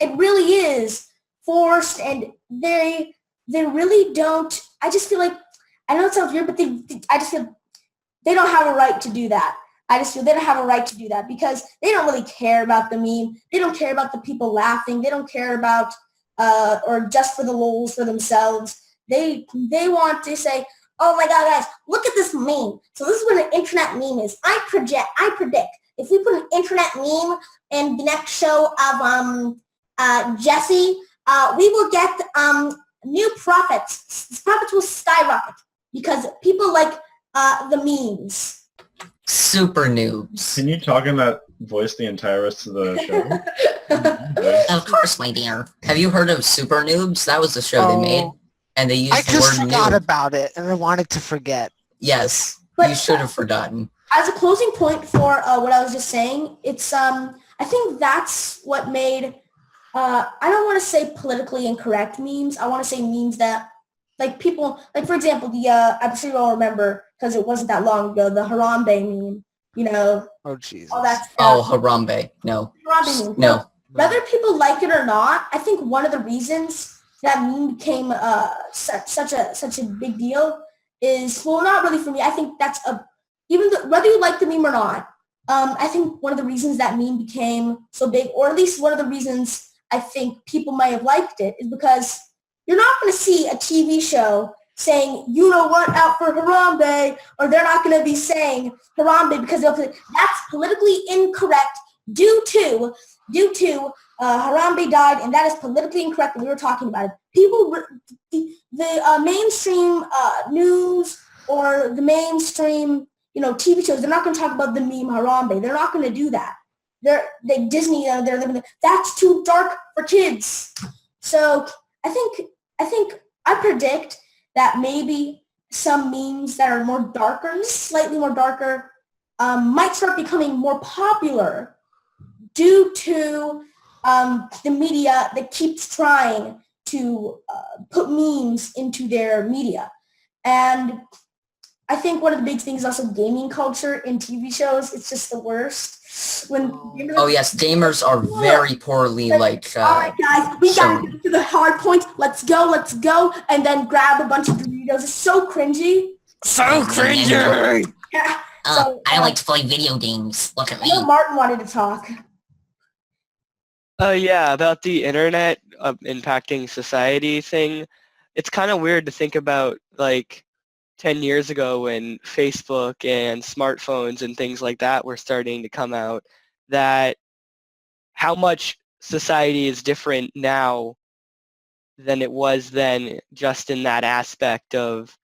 it really is forced, and they really don't. I just feel like, I know it sounds weird, but I just feel they don't have a right to do that. I just feel they don't have a right to do that because they don't really care about the meme. They don't care about the people laughing. They don't care about or just for the lols for themselves. They want to say, oh my God, guys, look at this meme. So this is what an internet meme is. I predict if we put an internet meme in the next show of Jesse, we will get new profits. Profits will skyrocket because people like the memes. Super noobs. Can you talk in that voice the entire rest of the show? Of course, my dear. Have you heard of Super Noobs? That was the show they made, and they I used the just word forgot noob. about it, and I wanted to forget. Yes, But- you should have forgotten. As a closing point for what I was just saying, it's I think that's what made I don't want to say politically incorrect memes. I want to say memes that like people like, for example, the I'm sure you all remember because it wasn't that long ago, the Harambe meme. You know, Oh, Jesus. all that stuff. Oh, Harambe. No. Harambe meme. No. Whether people like it or not, I think one of the reasons that meme became such a big deal is, well, not really for me. I think that's whether you like the meme or not. I think one of the reasons that meme became so big, or at least one of the reasons I think people might have liked it, is because you're not going to see a TV show saying, you know what, out for Harambe, or they're not going to be saying Harambe because that's politically incorrect due to Harambe died, and that is politically incorrect, and we were talking about it. People, the mainstream news or the mainstream, TV shows, they're not going to talk about the meme Harambe. They're not going to do that. Disney, they're living. That's too dark for kids. So I think I predict that maybe some memes that are more darker, slightly more darker, might start becoming more popular due to the media that keeps trying to put memes into their media. And I think one of the big things is also gaming culture in TV shows. It's just the worst. Oh yes, gamers are very poorly all right, guys, we gotta get to the hard point. Let's go, and then grab a bunch of Doritos. It's so cringy. So cringy. Yeah. I like to play video games. Look at I know me. Martin wanted to talk. Yeah, about the internet impacting society thing. It's kind of weird to think about, like, 10 years ago when Facebook and smartphones and things like that were starting to come out, that how much society is different now than it was then, just in that aspect of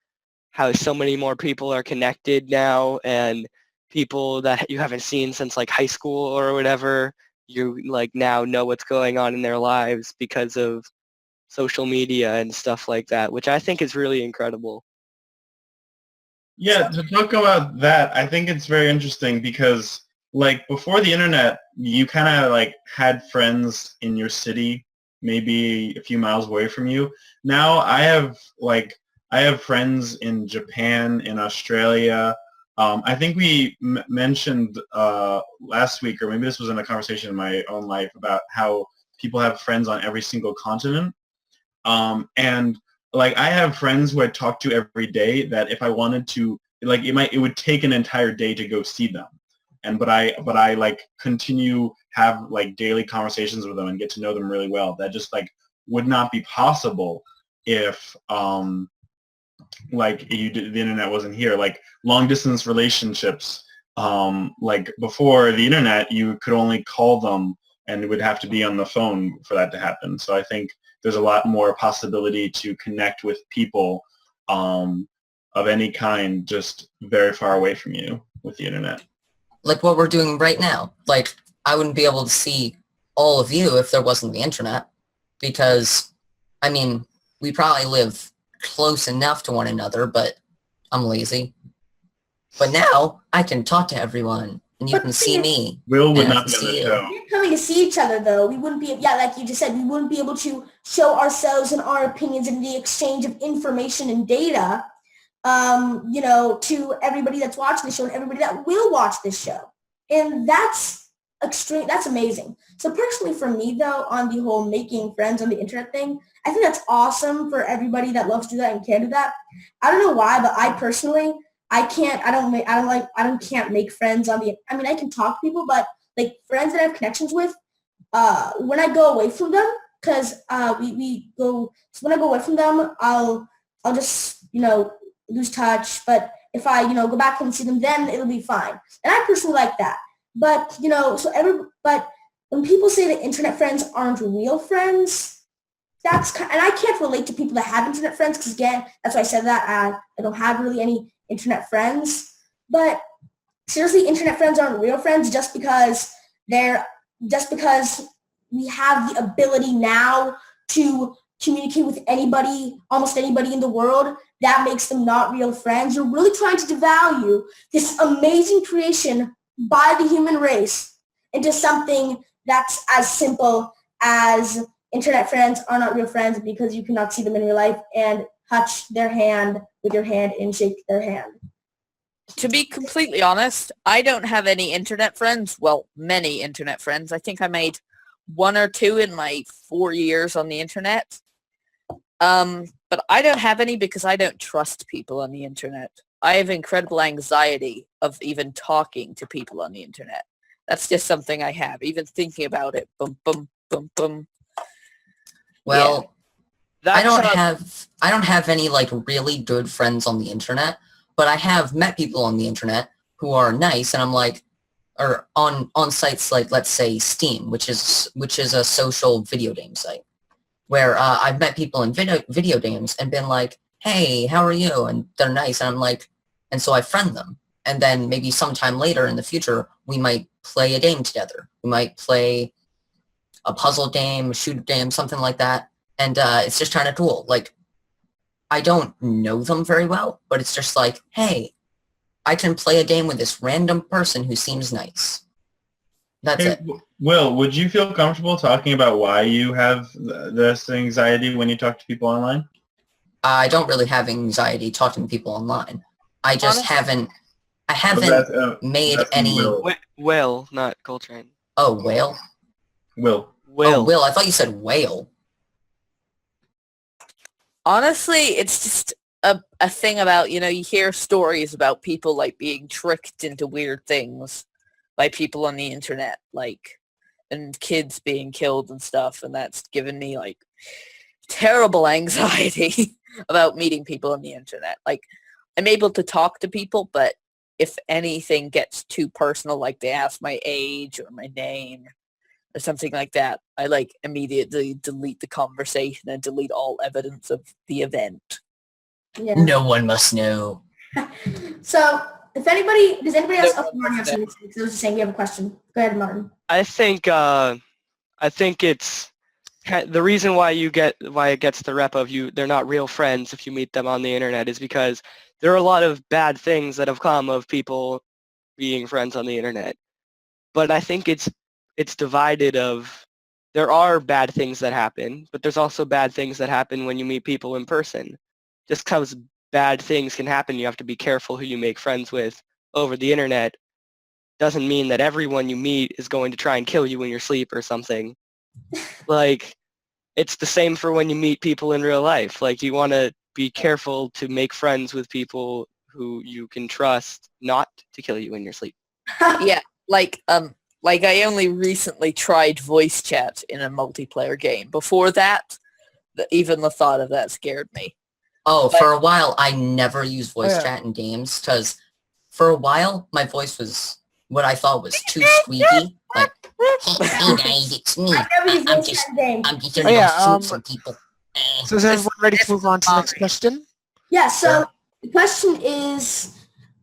how so many more people are connected now, and people that you haven't seen since like high school or whatever, you like now know what's going on in their lives because of social media and stuff like that, which I think is really incredible. Yeah, to talk about that, I think it's very interesting because, like, before the internet, you kind of, like, had friends in your city, maybe a few miles away from you. Now I have friends in Japan, in Australia. I think we mentioned last week, or maybe this was in a conversation in my own life, about how people have friends on every single continent. And like, I have friends who I talk to every day that if I wanted to, like, it would take an entire day to go see them. But I like continue have like daily conversations with them and get to know them really well. That just like would not be possible if like the internet wasn't here. Like long distance relationships, like before the internet, you could only call them and it would have to be on the phone for that to happen. So I think there's a lot more possibility to connect with people of any kind just very far away from you with the internet. Like what we're doing right now. Like, I wouldn't be able to see all of you if there wasn't the internet, because, I mean, we probably live close enough to one another, but I'm lazy. But now I can talk to everyone, and you can see me. Will would and I not can be on see the you. show. We're coming to see each other, though. We wouldn't be, like you just said, we wouldn't be able to show ourselves and our opinions in the exchange of information and data, to everybody that's watching the show and everybody that will watch this show. And that's extreme. That's amazing. So personally for me, though, on the whole making friends on the internet thing, I think that's awesome for everybody that loves to do that and can do that. I don't know why, but I personally, can't make friends on the, I mean, I can talk to people, but like friends that I have connections with, when I go away from them, because so when I go away from them, I'll just, lose touch. But if I, go back and see them, then it'll be fine. And I personally like that. But, but when people say that internet friends aren't real friends, and I can't relate to people that have internet friends, because again, that's why I said that I don't have really any internet friends. But seriously, internet friends aren't real friends just because we have the ability now to communicate with anybody, almost anybody in the world. That makes them not real friends. You're really trying to devalue this amazing creation by the human race into something that's as simple as internet friends are not real friends because you cannot see them in real life and touch their hand with your hand and shake their hand. To be completely honest, I don't have any internet friends. Well, many internet friends. I think I made 1 or 2 in my 4 years on the internet. But I don't have any because I don't trust people on the internet. I have incredible anxiety of even talking to people on the internet. That's just something I have. Even thinking about it, boom, boom, boom, boom. Well, That's I don't have any like really good friends on the internet, but I have met people on the internet who are nice, and I'm like, or on sites like, let's say, Steam, which is a social video game site, where I've met people in video games and been like, hey, how are you? And they're nice, and I'm like, and so I friend them. And then maybe sometime later in the future, we might play a game together. We might play a puzzle game, a shooter game, something like that. And it's just kind of cool. Like, I don't know them very well, but it's just like, hey, I can play a game with this random person who seems nice. That's it. Will, would you feel comfortable talking about why you have this anxiety when you talk to people online? I don't really have anxiety talking to people online. I just Honestly? I haven't made any... Will, not Coltrane. Oh, whale? Will. Oh, Will. I thought you said whale. Honestly, it's just a thing about, you hear stories about people like being tricked into weird things by people on the internet, like, and kids being killed and stuff, and that's given me like terrible anxiety about meeting people on the internet. Like, I'm able to talk to people, but if anything gets too personal, like they ask my age or my name or something like that, I like immediately delete the conversation and delete all evidence of the event. Yeah. No one must know. So, does anybody else? Oh, Martin has something to say. 'Cause I was just saying, you have a question. Go ahead, Martin. I think it's the reason why it gets the rep of they're not real friends if you meet them on the internet is because there are a lot of bad things that have come of people being friends on the internet. But I think it's divided of, there are bad things that happen, but there's also bad things that happen when you meet people in person. Just because bad things can happen, you have to be careful who you make friends with over the internet. Doesn't mean that everyone you meet is going to try and kill you in your sleep or something. Like, it's the same for when you meet people in real life. Like, you want to be careful to make friends with people who you can trust not to kill you in your sleep. Yeah, like I only recently tried voice chat in a multiplayer game. Before that, even the thought of that scared me. Oh, for a while, I never used voice chat in games, because for a while, my voice was what I thought was too squeaky. Like, hey guys, it's me. I'm just gonna shoot some people. So is everyone ready to move on to the next question? Yeah, so the question is,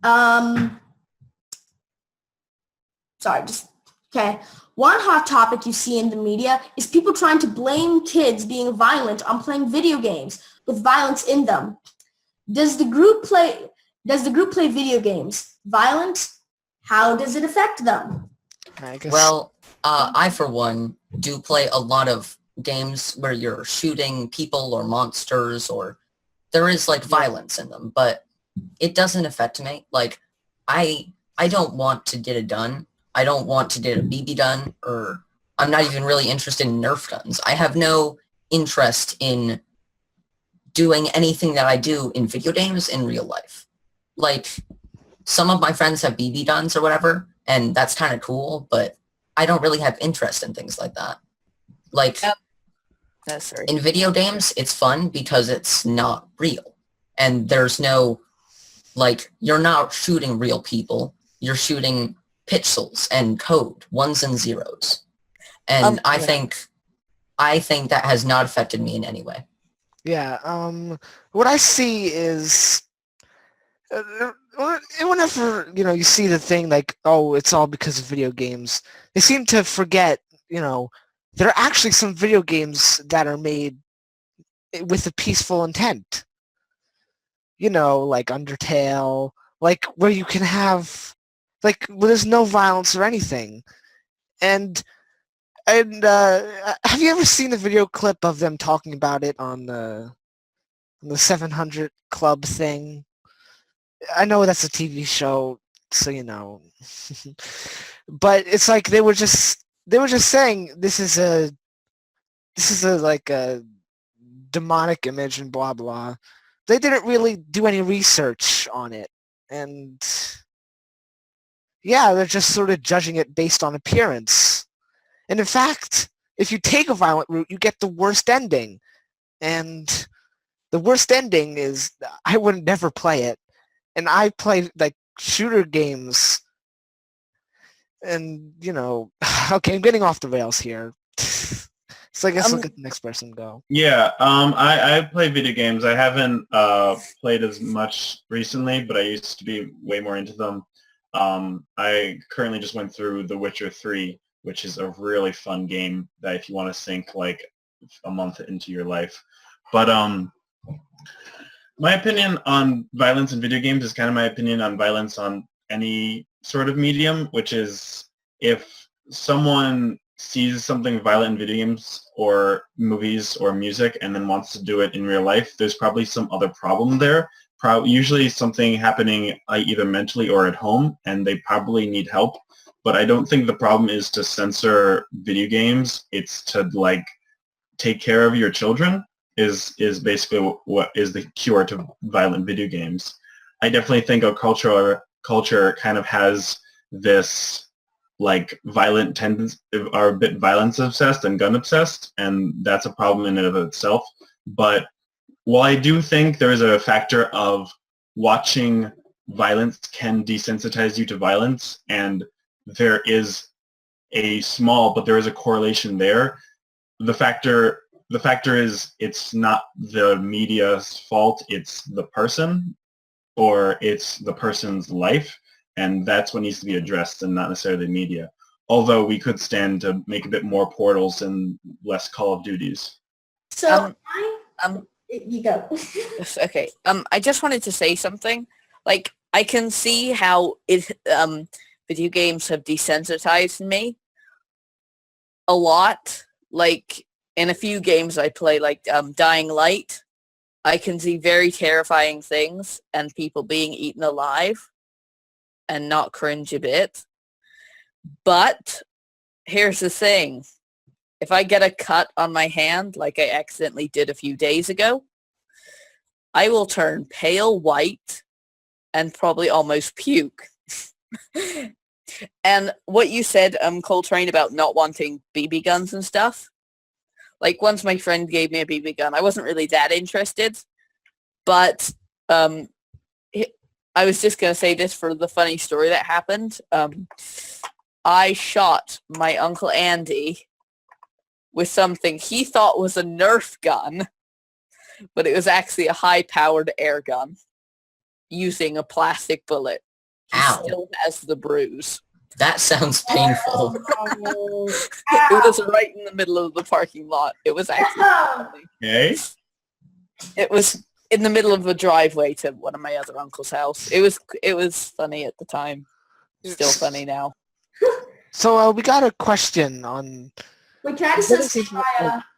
one hot topic you see in the media is people trying to blame kids being violent on playing video games with violence in them. Does the group play video games? Violent? How does it affect them? Well, I, for one, do play a lot of games where you're shooting people or monsters, or there is, like, violence in them, but it doesn't affect me. Like, I don't want to get a gun. I don't want to get a BB gun, or I'm not even really interested in Nerf guns. I have no interest in doing anything that I do in video games in real life. Like, some of my friends have BB guns or whatever, and that's kind of cool, but I don't really have interest in things like that. Like, in video games, it's fun because it's not real. And there's no, like, you're not shooting real people. You're shooting pixels and code, ones and zeros. And I think that has not affected me in any way. Yeah, what I see is And whenever, you see the thing like, oh, it's all because of video games, they seem to forget, there are actually some video games that are made with a peaceful intent. Like Undertale, like where you can have, like where there's no violence or anything. And have you ever seen the video clip of them talking about it on the 700 Club thing? I know that's a TV show, so but it's like they were just saying this is a like a demonic image and blah blah. They didn't really do any research on it, and yeah, they're just sort of judging it based on appearance. And in fact, if you take a violent route, you get the worst ending. And the worst ending is I would never play it. And I play like shooter games. And, okay, I'm getting off the rails here. So I guess look at the next person go. Yeah, I play video games. I haven't played as much recently, but I used to be way more into them. I currently just went through The Witcher 3, which is a really fun game that if you want to sink like a month into your life. But my opinion on violence in video games is kind of my opinion on violence on any sort of medium, which is if someone sees something violent in video games or movies or music and then wants to do it in real life, there's probably some other problem there. Usually something happening either mentally or at home, and they probably need help. But I don't think the problem is to censor video games. It's to like take care of your children is basically what is the cure to violent video games. I definitely think our culture kind of has this like violent tendency, are a bit violence obsessed and gun obsessed, and that's a problem in and of itself. But while I do think there is a factor of watching violence can desensitize you to violence, and there is a small, but there is a correlation there. The factor is it's not the media's fault, it's the person, or it's the person's life, and that's what needs to be addressed and not necessarily the media. Although we could stand to make a bit more Portals and less Call of Duties. So you go. Okay. I just wanted to say something. Like, I can see how video games have desensitized me a lot. Like, in a few games I play, like Dying Light, I can see very terrifying things and people being eaten alive and not cringe a bit. But here's the thing. If I get a cut on my hand, like I accidentally did a few days ago, I will turn pale white and probably almost puke. And what you said, Coltrane, about not wanting BB guns and stuff, like once my friend gave me a BB gun, I wasn't really that interested, but I was just going to say this for the funny story that happened. I shot my Uncle Andy with something he thought was a Nerf gun, but it was actually a high-powered air gun using a plastic bullet. He Ow. still has the bruise. That sounds painful. It was right in the middle of the parking lot. It was actually funny. Okay. It was in the middle of a driveway to one of my other uncle's house. It was funny at the time. Still funny now. So we got a question on. Wait, can I just say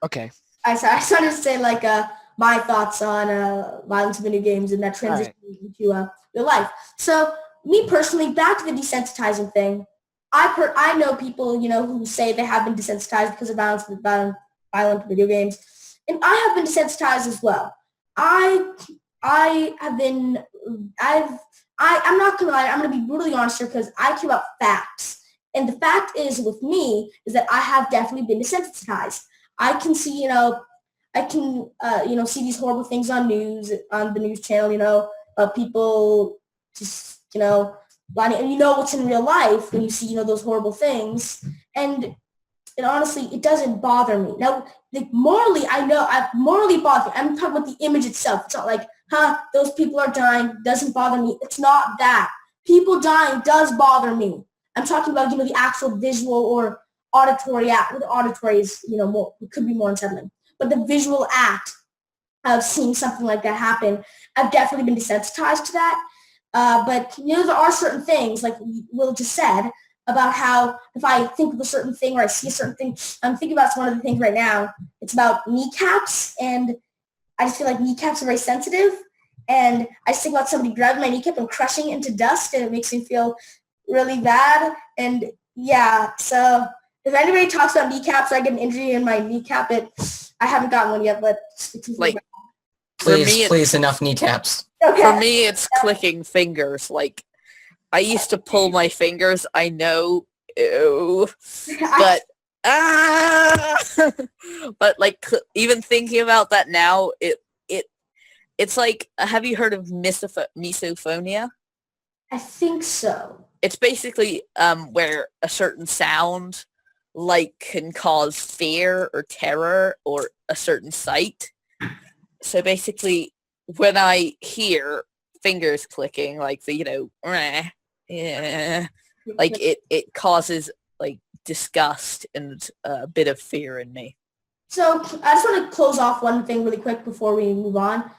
okay. I just wanted to say my thoughts on violence in video games and that transition into real life. So me personally, back to the desensitizing thing. I know people who say they have been desensitized because of violent video games, and I have been desensitized as well. I'm not gonna lie. I'm gonna be brutally honest here because I care about facts. And the fact is, with me, is that I have definitely been desensitized. I can see, see these horrible things on the news channel, people just, lying, and what's in real life when you see, those horrible things. And honestly, it doesn't bother me. Now, like, morally, I know, morally bothers me. I'm talking about the image itself. It's not like, those people are dying, doesn't bother me. It's not that. People dying does bother me. I'm talking about, the actual visual or auditory act. The auditory is, more, it could be more unsettling. But the visual act of seeing something like that happen, I've definitely been desensitized to that. But, there are certain things, like Will just said, about how if I think of a certain thing or I see a certain thing, I'm thinking about one of the things right now. It's about kneecaps, and I just feel like kneecaps are very sensitive. And I just think about somebody grabbing my kneecap and crushing it into dust, and it makes me feel really bad. And yeah, so if anybody talks about kneecaps or I get an injury in my kneecap, I haven't gotten one yet, but Like, for me, Please, enough kneecaps. okay. For me, it's clicking fingers. Like, I used to pull my fingers. I know, ew, but but like even thinking about that now, it's like, have you heard of misophonia? I think so. It's basically where a certain sound like can cause fear or terror or a certain sight. So basically, when I hear fingers clicking, like the like it causes like disgust and a bit of fear in me. So I just want to close off one thing really quick before we move on.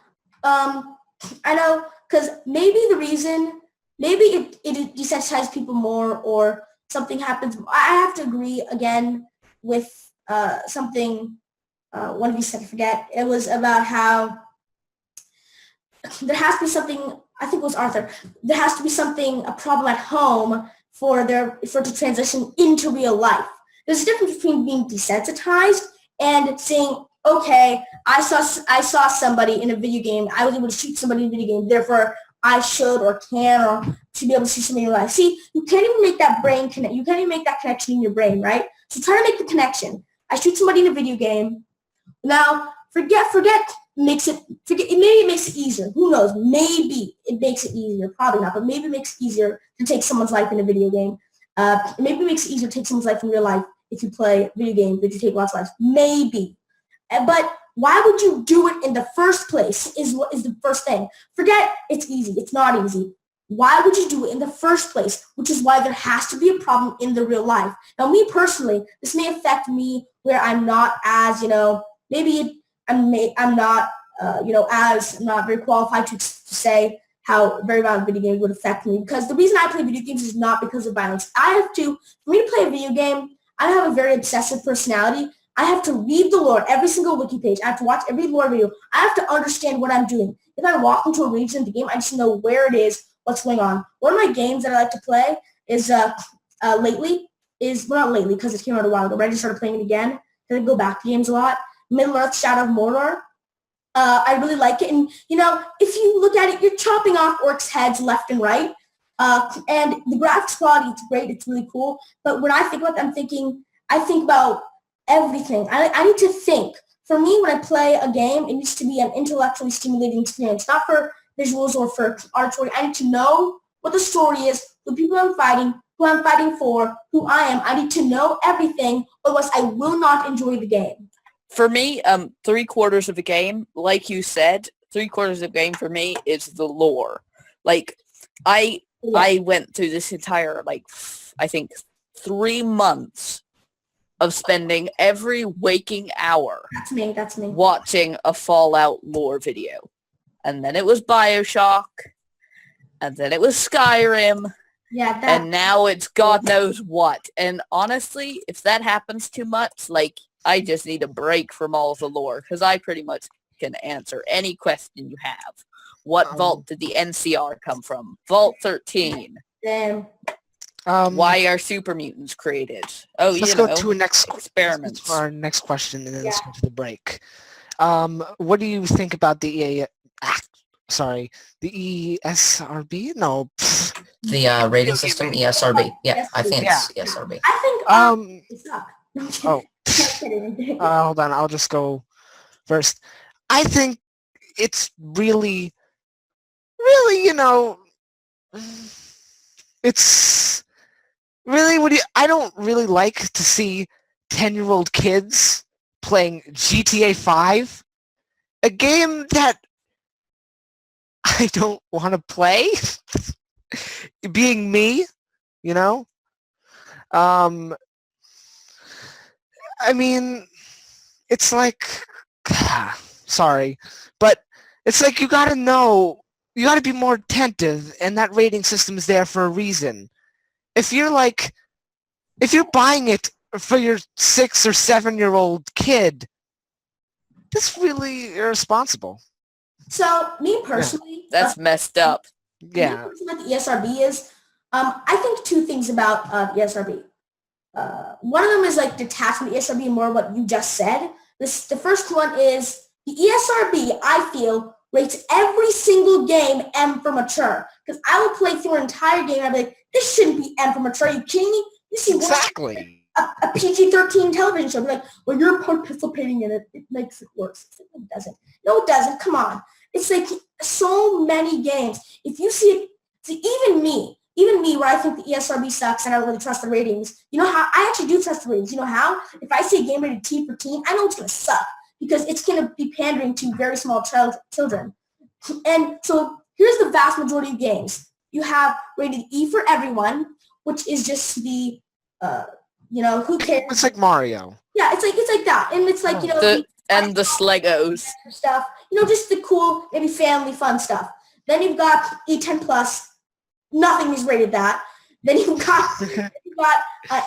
I know, because maybe the reason, maybe it desensitizes people more or something happens. I have to agree again with something one of you said, I forget. It was about how there has to be something, I think it was Arthur, there has to be something, a problem at home for it to transition into real life. There's a difference between being desensitized and saying, okay, I saw somebody in a video game, I was able to shoot somebody in a video game, therefore I should or can or should be able to see somebody in real life. See, you can't even make that brain connect. You can't even make that connection in your brain, right? So try to make the connection. I shoot somebody in a video game. Now, forget, maybe it makes it easier. Who knows? Maybe it makes it easier. Probably not, but maybe it makes it easier to take someone's life in a video game. Maybe it makes it easier to take someone's life in real life if you play video games, if you take lots of lives. Maybe. But why would you do it in the first place is the first thing. Forget it's easy. It's not easy. Why would you do it in the first place? Which is why there has to be a problem in the real life. Now, me personally, this may affect me where I'm not as, maybe I'm not very qualified to say how very violent video games would affect me, because the reason I play video games is not because of violence. For me to play a video game, I have a very obsessive personality. I have to read the lore, every single wiki page. I have to watch every lore video. I have to understand what I'm doing. If I walk into a region of the game, I just know where it is, what's going on. One of my games that I like to play is not lately, because it came out a while ago, but I just started playing it again, because I go back to games a lot. Middle-earth Shadow of Mordor. I really like it. And, if you look at it, you're chopping off orcs' heads left and right. And the graphics quality, it's great. It's really cool. But when I think about it, I think about everything. I need to think. For me, when I play a game, it needs to be an intellectually stimulating experience, not for visuals or for auditory. I need to know what the story is, the people I'm fighting, who I'm fighting for, who I am. I need to know everything, otherwise I will not enjoy the game. For me, 3/4 of the game, like you said, 3/4 of the game for me is the lore. Like, I went through this entire, I think 3 months of spending every waking hour That's me. watching a Fallout lore video. And then it was BioShock, and then it was Skyrim, Yeah, and now it's God knows what. And honestly, if that happens too much, I just need a break from all the lore, because I pretty much can answer any question you have. What vault did the NCR come from? Vault 13. Damn. Why are super mutants created? Oh, Let's go to experiments. to our next question, and then let's go to the break. What do you think about the ESRB? No. The rating system, ESRB. Yeah, I think it's ESRB. I think it's not. Oh. Hold on, I'll just go first. I think it's really, it's really, I don't really like to see 10-year-old kids playing GTA 5, a game that I don't want to play. Being me, you know? I mean, it's like, sorry, but it's like you gotta know, you gotta be more attentive, and that rating system is there for a reason. If you're buying it for your 6 or 7-year-old kid, that's really irresponsible. So me personally, That's messed up. Yeah. What the ESRB is, I think two things about ESRB. One of them is like detached from the ESRB, more what you just said. The first one is the ESRB, I feel, rates every single game M for mature. Because I will play through an entire game and I'll be like, this shouldn't be M for mature. Are you kidding me? You see Exactly. a PG-13 television show. Be like, well, you're participating in it. It makes it worse. It doesn't. No, it doesn't. Come on. It's like so many games. If you see it, see, even me, where I think the ESRB sucks and I don't really trust the ratings, you know how? I actually do trust the ratings. You know how? If I see a game rated T for teen, I know it's going to suck because it's going to be pandering to very small children. And so here's the vast majority of games. You have rated E for everyone, which is just the, who cares? It's like Mario. Yeah, it's like that. And it's like, The Slegos. stuff, just the cool, maybe family fun stuff. Then you've got E10 plus, nothing is rated that. Then you've got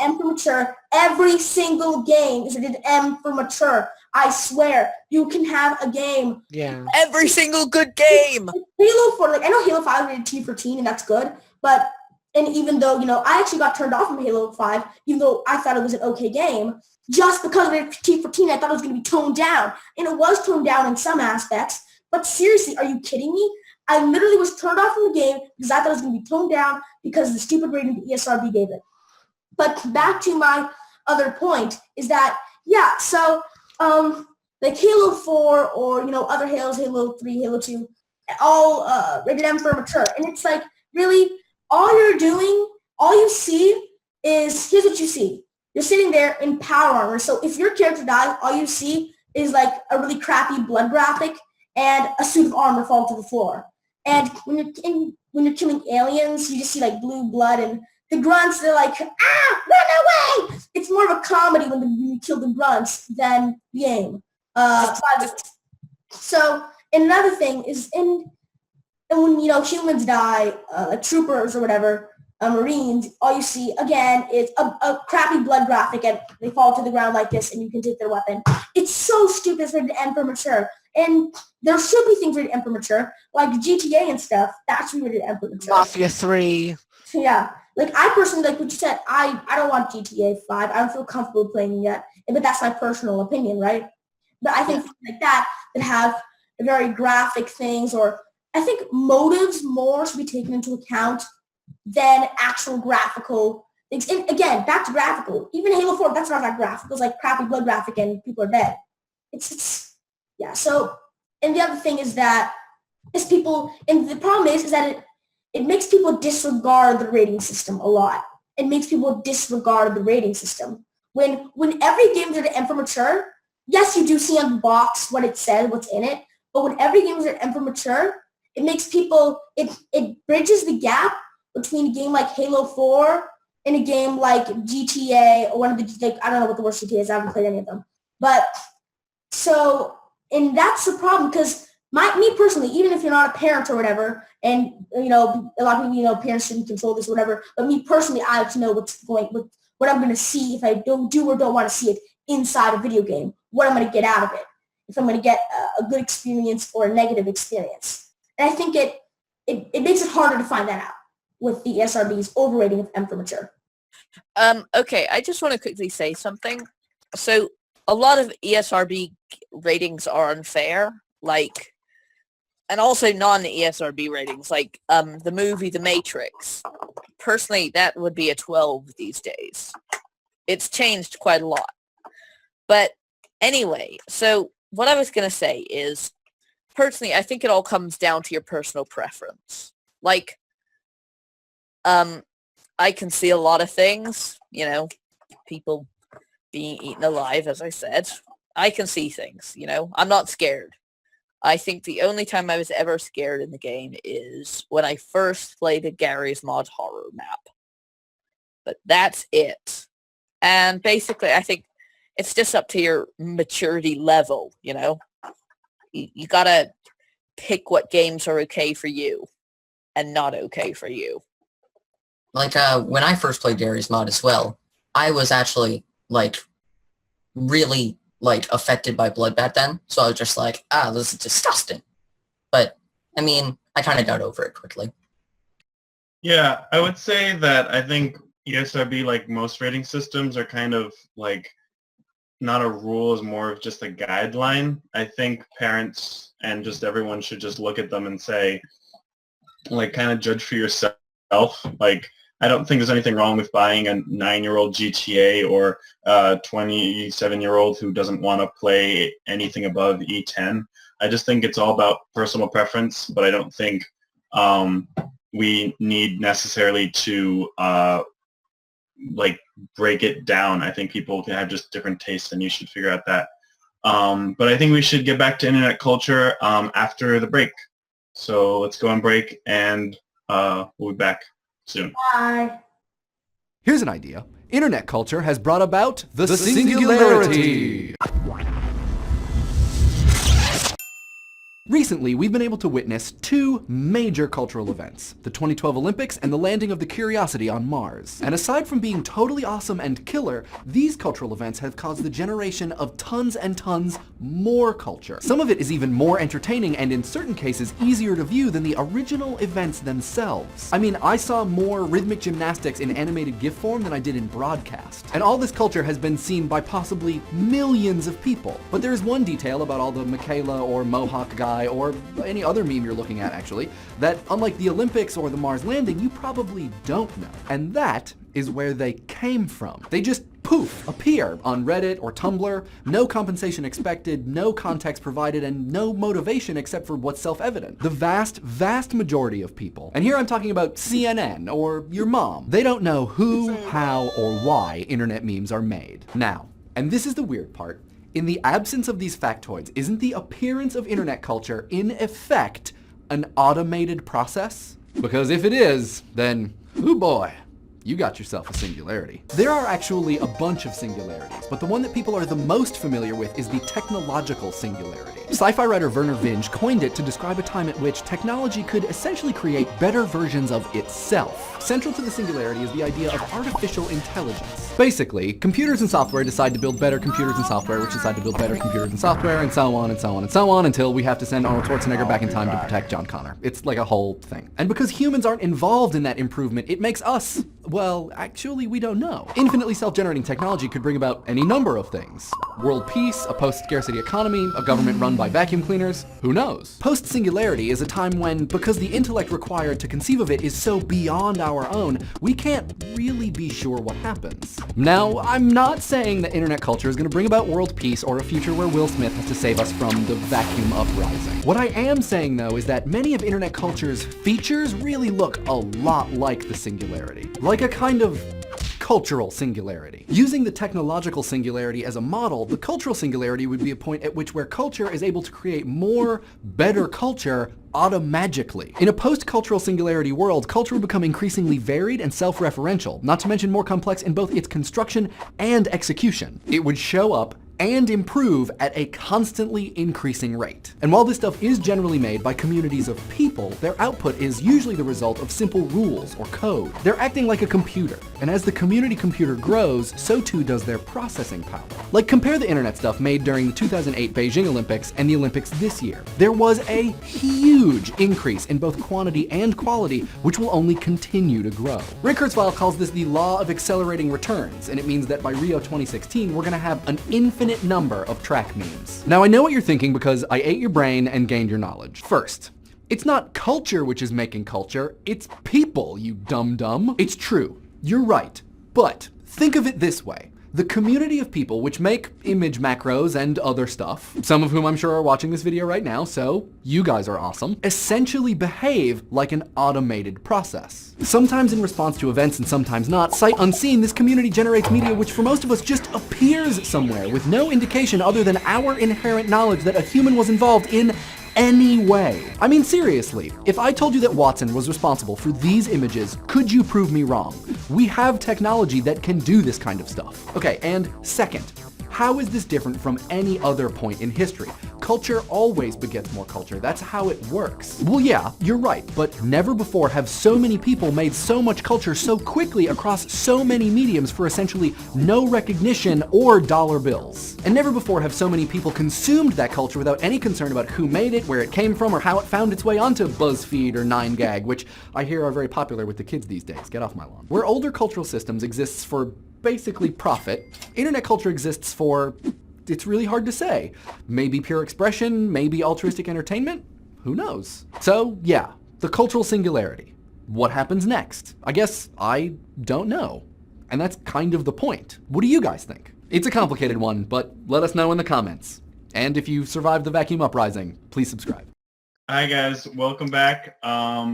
M for mature. Every single game is rated M for mature. I swear, you can have a game. Yeah. Every single good game. Halo 4, I know Halo 5 is rated T for teen, and that's good. And even though, I actually got turned off from Halo 5, even though I thought it was an okay game, just because of rated T for teen, I thought it was going to be toned down. And it was toned down in some aspects. But seriously, are you kidding me? I literally was turned off from the game because I thought it was going to be toned down because of the stupid rating the ESRB gave it. But back to my other point is that, yeah, so like Halo 4 or, other Halos, Halo 3, Halo 2, all rated M for mature. And it's like, really, all you're doing, all you see is, here's what you see. You're sitting there in power armor. So if your character dies, all you see is like a really crappy blood graphic and a suit of armor fall to the floor. And when you're killing aliens, you just see like blue blood and the grunts, they're like, run away! It's more of a comedy when you kill the grunts than the aim. So another thing is, and when, humans die, like troopers or whatever, Marines, all you see, again, is a crappy blood graphic and they fall to the ground like this and you can take their weapon. It's so stupid. It's rated M for mature. And there should be things rated M for mature, like GTA and stuff. That should be rated M for mature. Mafia 3. Yeah. Like, I personally, like what you said, I don't want GTA 5. I don't feel comfortable playing it yet. But that's my personal opinion, right? But I think things like that have very graphic things, or I think motives more should be taken into account than actual graphical things. And again, back to graphical. Even Halo 4, that's not that graphical. It's like crappy blood graphic and people are dead. Yeah. So, and the other thing is that people, and the problem is that it makes people disregard the rating system a lot. It makes people disregard the rating system. When every game is rated M for mature, yes, you do see on the box what it says, what's in it, but when every game is rated M for mature, it makes people, it bridges the gap between a game like Halo 4 and a game like GTA or one of the, like, I don't know what the worst GTA is, I haven't played any of them. But, so, and that's the problem, because me personally, even if you're not a parent or whatever, and, a lot of people, parents shouldn't control this or whatever, but me personally, I like to know what I'm going to see if I don't or don't want to see it inside a video game, what I'm going to get out of it, if I'm going to get a good experience or a negative experience. And I think it makes it harder to find that out with the ESRB's overrating of M for mature. Okay, I just want to quickly say something. So a lot of ESRB ratings are unfair, like, and also non-ESRB ratings, like the movie The Matrix. Personally, that would be a 12 these days. It's changed quite a lot. But anyway, so what I was going to say is, personally, I think it all comes down to your personal preference. Like, I can see a lot of things, people being eaten alive, as I said. I can see things, I'm not scared. I think the only time I was ever scared in the game is when I first played a Gary's Mod horror map. But that's it. And basically, I think it's just up to your maturity level, you know? You gotta pick what games are okay for you and not okay for you. Like, when I first played Gary's Mod as well, I was actually, like, really, like, affected by blood back then. So I was just like, this is disgusting. But, I mean, I kind of got over it quickly. Yeah, I would say that I think ESRB, like most rating systems, are kind of like not a rule, is more of just a guideline. I think parents and just everyone should just look at them and say, like, kind of judge for yourself. Like, I don't think there's anything wrong with buying a 9-year-old GTA or a 27-year-old who doesn't want to play anything above E10. I just think it's all about personal preference, but I don't think we need necessarily to like break it down. I think people can have just different tastes, and you should figure out that. But I think we should get back to internet culture after the break. So let's go on break, and we'll be back soon. Bye. Here's an idea. Internet culture has brought about the singularity. Recently, we've been able to witness two major cultural events, the 2012 Olympics and the landing of the Curiosity on Mars. And aside from being totally awesome and killer, these cultural events have caused the generation of tons and tons more culture. Some of it is even more entertaining and in certain cases easier to view than the original events themselves. I mean, I saw more rhythmic gymnastics in animated GIF form than I did in broadcast. And all this culture has been seen by possibly millions of people. But there is one detail about all the Michaela or Mohawk guy or any other meme you're looking at actually, that unlike the Olympics or the Mars landing, you probably don't know. And that is where they came from. They just poof, appear on Reddit or Tumblr, no compensation expected, no context provided, and no motivation except for what's self-evident. The vast, vast majority of people, and here I'm talking about CNN or your mom, they don't know who, how, or why internet memes are made. Now, and this is the weird part, in the absence of these factoids, isn't the appearance of internet culture in effect an automated process? Because if it is, then, oh boy, you got yourself a singularity. There are actually a bunch of singularities, but the one that people are the most familiar with is the technological singularity. Sci-fi writer Werner Vinge coined it to describe a time at which technology could essentially create better versions of itself. Central to the singularity is the idea of artificial intelligence. Basically, computers and software decide to build better computers and software, which decide to build better computers and software, and so on and so on and so on, until we have to send Arnold Schwarzenegger back in time to protect John Connor. It's like a whole thing. And because humans aren't involved in that improvement, it makes us, well, actually, we don't know. Infinitely self-generating technology could bring about any number of things. World peace, a post-scarcity economy, a government run by vacuum cleaners, who knows? Post-singularity is a time when, because the intellect required to conceive of it is so beyond our own, we can't really be sure what happens. Now, I'm not saying that internet culture is going to bring about world peace or a future where Will Smith has to save us from the vacuum uprising. What I am saying, though, is that many of internet culture's features really look a lot like the singularity. Like a kind of cultural singularity. Using the technological singularity as a model, the cultural singularity would be a point at which where culture is able to create more, better culture automagically. In a post-cultural singularity world, culture would become increasingly varied and self-referential, not to mention more complex in both its construction and execution. It would show up and improve at a constantly increasing rate. And while this stuff is generally made by communities of people, their output is usually the result of simple rules or code. They're acting like a computer, and as the community computer grows, so too does their processing power. Like, compare the internet stuff made during the 2008 Beijing Olympics and the Olympics this year. There was a huge increase in both quantity and quality, which will only continue to grow. Rick Kurzweil calls this the law of accelerating returns, and it means that by Rio 2016, we're gonna have an infinite number of track memes. Now, I know what you're thinking because I ate your brain and gained your knowledge. First, it's not culture which is making culture, it's people, you dum-dum. It's true, you're right, but think of it this way. The community of people which make image macros and other stuff, some of whom I'm sure are watching this video right now, so you guys are awesome, essentially behave like an automated process. Sometimes in response to events and sometimes not, sight unseen, this community generates media which for most of us just appears somewhere with no indication other than our inherent knowledge that a human was involved in any way. I mean, seriously, if I told you that Watson was responsible for these images, could you prove me wrong? We have technology that can do this kind of stuff. Okay, and second, how is this different from any other point in history? Culture always begets more culture. That's how it works. Well, yeah, you're right, but never before have so many people made so much culture so quickly across so many mediums for essentially no recognition or dollar bills. And never before have so many people consumed that culture without any concern about who made it, where it came from, or how it found its way onto BuzzFeed or 9gag, which I hear are very popular with the kids these days. Get off my lawn. Where older cultural systems exists for basically profit, internet culture exists for, it's really hard to say. Maybe pure expression, maybe altruistic entertainment, who knows? So yeah, the cultural singularity. What happens next? I guess I don't know. And that's kind of the point. What do you guys think? It's a complicated one, but let us know in the comments. And if you survived the vacuum uprising, please subscribe. Hi guys, welcome back.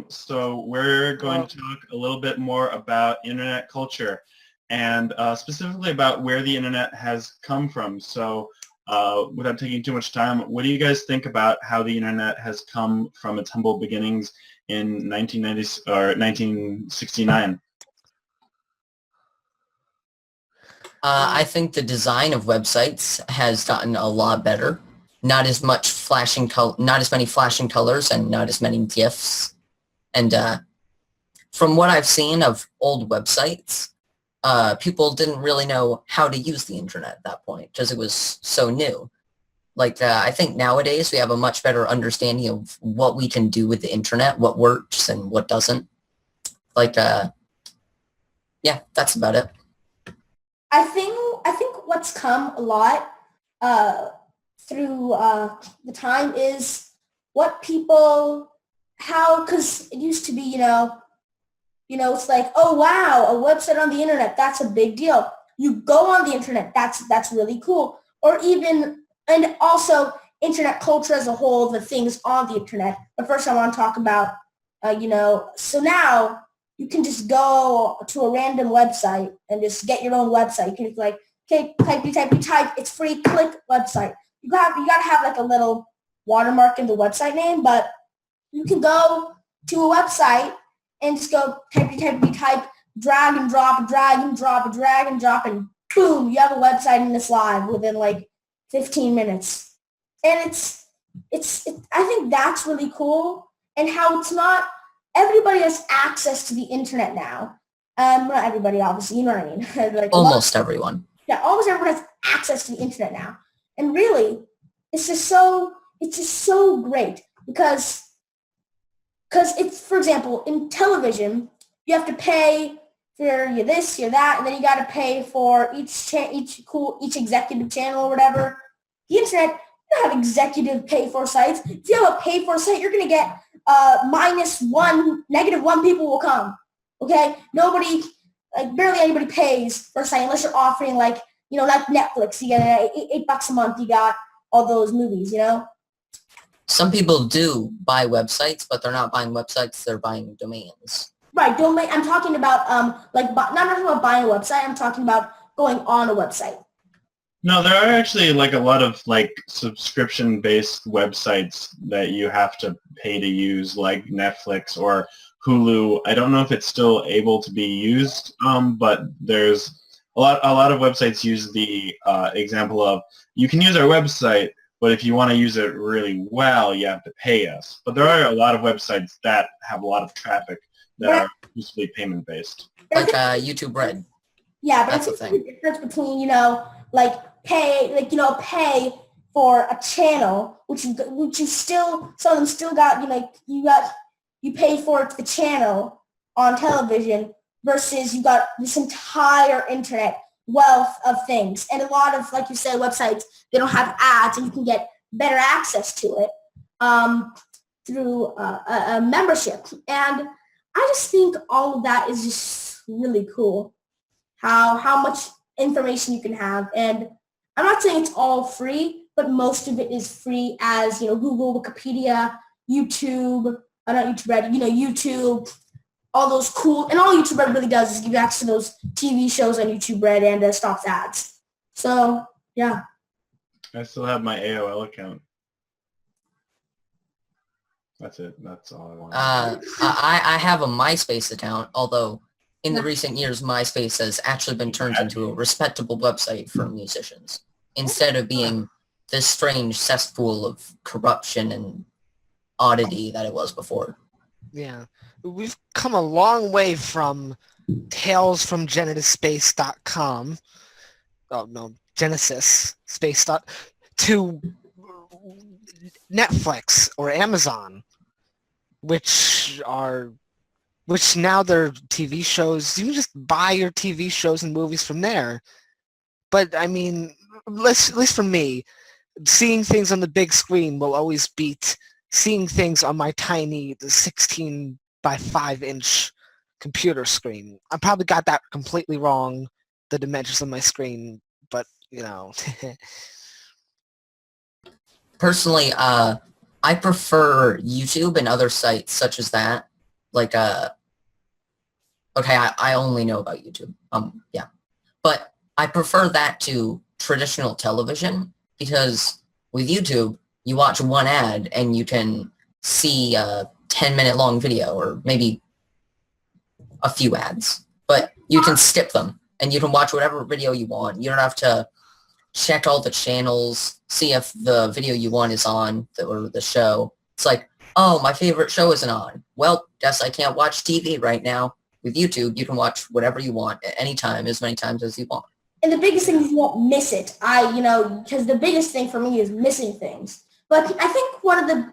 So we're going to talk a little bit more about internet culture, and specifically about where the internet has come from. So without taking too much time, what do you guys think about how the internet has come from its humble beginnings in 1969? I think the design of websites has gotten a lot better. Not as many flashing colors, and not as many GIFs. And from what I've seen of old websites, people didn't really know how to use the internet at that point because it was so new. Like, I think nowadays we have a much better understanding of what we can do with the internet, what works and what doesn't. Like, yeah, that's about it. I think what's come a lot through the time is what people, because it used to be, you know, it's like, oh wow, a website on the internet, that's a big deal. You go on the internet, that's really cool. Or even, and also internet culture as a whole, the things on the internet. But first I want to talk about, so now you can just go to a random website and just get your own website. You can just like, okay, type, it's free, click website. You gotta have like a little watermark in the website name, but you can go to a website and just go type, drag and drop, and boom, you have a website and it's live within like 15 minutes. And I think that's really cool, and how it's not, everybody has access to the internet now. Not everybody, obviously, you know what I mean? Like almost everyone. Yeah, almost everyone has access to the internet now. And really, it's just so great because it's, for example, in television, you have to pay for your this, your that, and then you got to pay for each executive channel or whatever. The internet, you don't have executive pay for sites. If you have a pay for site, you're going to get -1 people will come. Okay, nobody, like barely anybody pays for a site unless you're offering like Netflix. You get $8 a month. You got all those movies. Some people do buy websites, but they're not buying websites, they're buying domains. Right, domain. I'm talking about not talking about buying a website. I'm talking about going on a website. No, there are actually like a lot of like subscription-based websites that you have to pay to use, like Netflix or Hulu. I don't know if it's still able to be used, but there's a lot of websites use the example of, you can use our website, but if you want to use it really well, you have to pay us. But there are a lot of websites that have a lot of traffic that are usually payment-based. Like YouTube Red. Yeah, but that's the difference between, pay for a channel, which you still, some of them still got, you pay for the channel on television versus you got this entire internet wealth of things. And a lot of, like you said, websites, they don't have ads, and you can get better access to it through a membership. And I just think all of that is just really cool, how much information you can have. And I'm not saying it's all free, but most of it is free, as, Google, Wikipedia, YouTube, not YouTube Red, YouTube, all those cool, and all YouTube Red really does is give you access to those TV shows on YouTube Red and stops ads. So, yeah. I still have my AOL account. That's it. That's all I want. I have a MySpace account, although in the recent years, MySpace has actually been turned into a respectable website for musicians, instead of being this strange cesspool of corruption and oddity that it was before. Yeah. We've come a long way from talesfromgenesisspace.com. Oh, no, Genesis Space. To Netflix or Amazon, which now they're TV shows. You can just buy your TV shows and movies from there. But I mean, at least for me, seeing things on the big screen will always beat seeing things on my tiny 16 by 5 inch computer screen. I probably got that completely wrong, the dimensions of my screen, but you know. Personally, I prefer YouTube and other sites such as that. Like, okay, I only know about YouTube. Yeah. But I prefer that to traditional television because with YouTube, you watch one ad and you can see a 10-minute long video or maybe a few ads. But you can skip them and you can watch whatever video you want. You don't have to check all the channels, see if the video you want is on or the show. It's like, oh, my favorite show isn't on. Well, guess I can't watch TV right now. With YouTube, you can watch whatever you want at any time, as many times as you want. And the biggest thing is you won't miss it. Because the biggest thing for me is missing things. But I think what a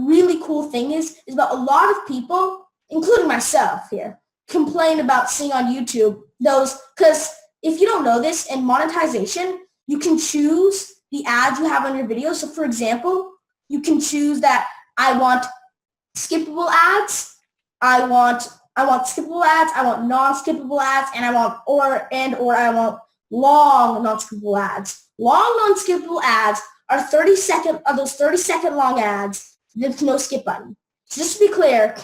really cool thing is about a lot of people, including myself here, complain about seeing on YouTube those, because if you don't know this, in monetization, you can choose the ads you have on your video. So for example, you can choose that I want skippable ads, I want skippable ads, I want non-skippable ads, and I want or I want long non-skippable ads. Long non-skippable ads are 30-second long ads with no skip button. So just to be clear,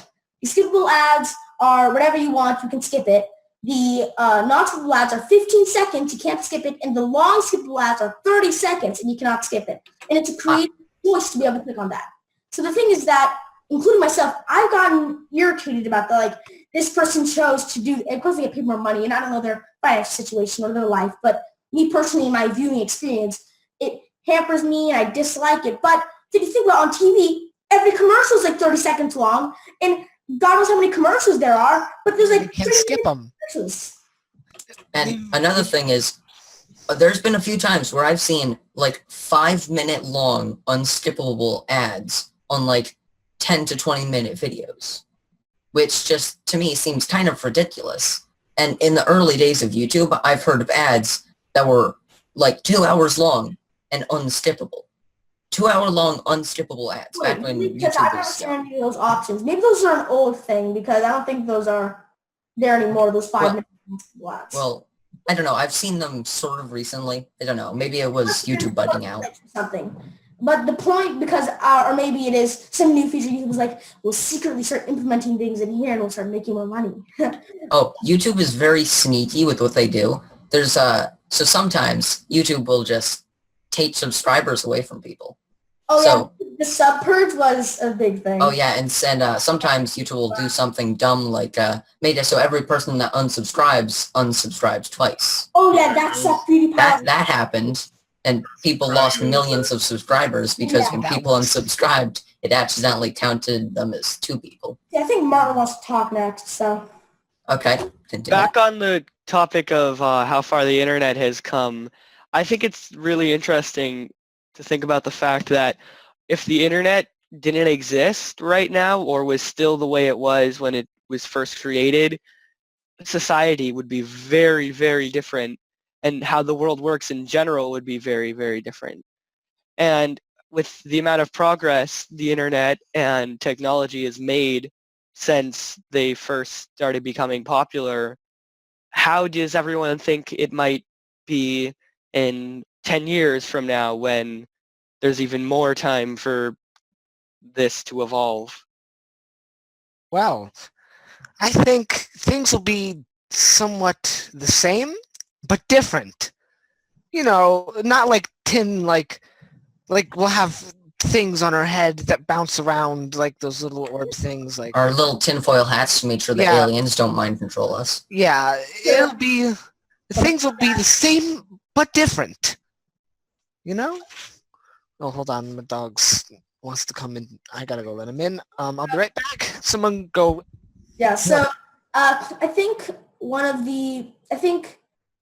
the skippable ads are whatever you want, you can skip it. The non-skippable ads are 15 seconds, you can't skip it, and the long skippable ads are 30 seconds, and you cannot skip it. And it's a creative choice to be able to click on that. So the thing is that, including myself, I've gotten irritated about this person chose to do, of course they get paid more money, and I don't know their financial situation or their life, but me personally, in my viewing experience, it hampers me, and I dislike it. But if you think about on TV, every commercial is like 30 seconds long, and God knows how many commercials there are, but there's like... You can't skip them. And another thing is, there's been a few times where I've seen like 5-minute long unskippable ads on like 10 to 20-minute videos, which just to me seems kind of ridiculous. And in the early days of YouTube, I've heard of ads that were like 2 hours long and unskippable. 2-hour long unskippable ads back when because YouTube I don't was young. understand those options. Maybe those are an old thing because I don't think those are there anymore, those 5-minute ads. Well, I don't know. I've seen them sort of recently. I don't know. Maybe it was YouTube budding out. Something. But the point, because, or maybe it is some new feature, YouTube was like, we'll secretly start implementing things in here and we'll start making more money. Oh, YouTube is very sneaky with what they do. There's, so sometimes YouTube will just take subscribers away from people. Oh, so, yeah, the sub purge was a big thing. Oh, yeah, and sometimes YouTube will do something dumb like made it so every person that unsubscribes twice. Oh, yeah, that's a PewDiePie. That happened, and people lost millions of subscribers because when people unsubscribed, it accidentally counted them as 2 people. Yeah, I think Martin wants to talk next, so. Okay, continue. Back on the topic of how far the internet has come, I think it's really interesting to think about the fact that if the internet didn't exist right now or was still the way it was when it was first created, society would be very, very different, and how the world works in general would be very, very different. And with the amount of progress the internet and technology has made since they first started becoming popular, how does everyone think it might be in 10 years from now when there's even more time for this to evolve? Well, I think things will be somewhat the same, but different. You know, not like we'll have things on our head that bounce around, like those little orb things. Like Our little tinfoil hats to make sure the Yeah. aliens don't mind control us. yeah, things will be the same but different. You know? Oh, hold on, my dog's wants to come in. I gotta go let him in. I'll be right back. Someone go. Yeah, so I think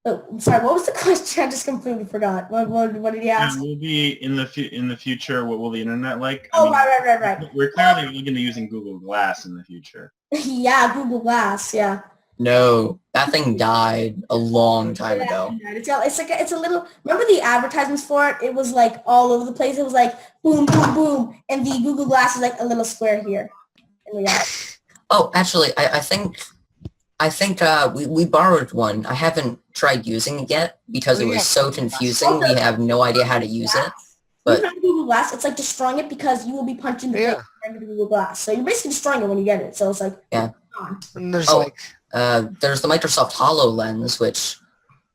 oh, I'm sorry, what was the question? I just completely forgot. What did he ask? Will be in the future? What will the internet like? Oh, right. We're clearly going to be using Google Glass in the future. Yeah, Google Glass, yeah. No, that thing died a long time ago. It's a little, remember the advertisements for it? It was like all over the place. It was like boom, boom, boom. And the Google Glass is like a little square here. In reality. Oh, actually, I think we borrowed one. I haven't tried using it yet because it was so confusing. We have no idea how to use it. But Google Glass, it's like destroying it because you will be punching the face into the Google Glass. So you're basically destroying it when you get it. So it's like And there's there's the Microsoft HoloLens, which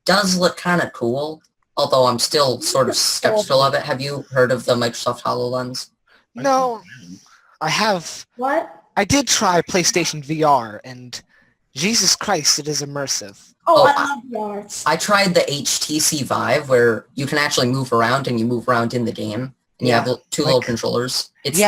does look kind of cool. Although I'm still sort of skeptical of it. Have you heard of the Microsoft HoloLens? No, I have. What? I did try PlayStation VR, and Jesus Christ, it is immersive. Oh, I love VR. I tried the HTC Vive, where you can actually move around, and you move around in the game, and you have two little controllers. It's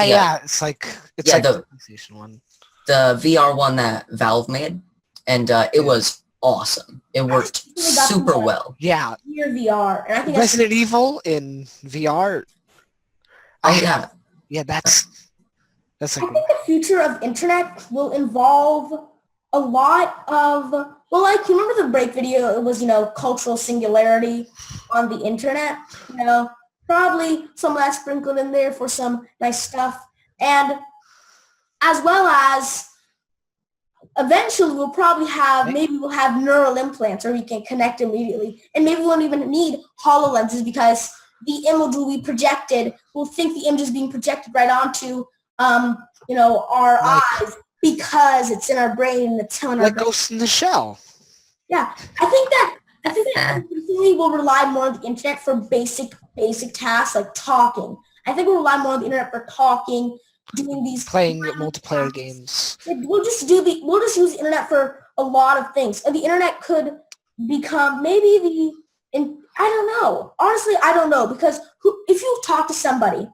like the PlayStation one. The VR one that Valve made, and it was awesome. It worked super well. Yeah. Near VR, and I think Resident Evil in VR. Yeah, that's I think the future of internet will involve a lot of, well, like, you remember the break video? It was, cultural singularity on the internet. Probably some of that sprinkled in there for some nice stuff. And as well as eventually we'll probably have, maybe we'll have neural implants where we can connect immediately. And maybe we won't even need HoloLenses because the image will be projected. We'll think the image is being projected right onto, our eyes because it's in our brain and it's telling our brain. Ghost in the Shell. Yeah, I think that increasingly we'll rely more on the internet for basic tasks like talking. I think we'll rely more on the internet for talking, doing these playing multiplayer games. We'll just use the internet for a lot of things. And the internet could become maybe I don't know. Honestly, I don't know because if you talk to somebody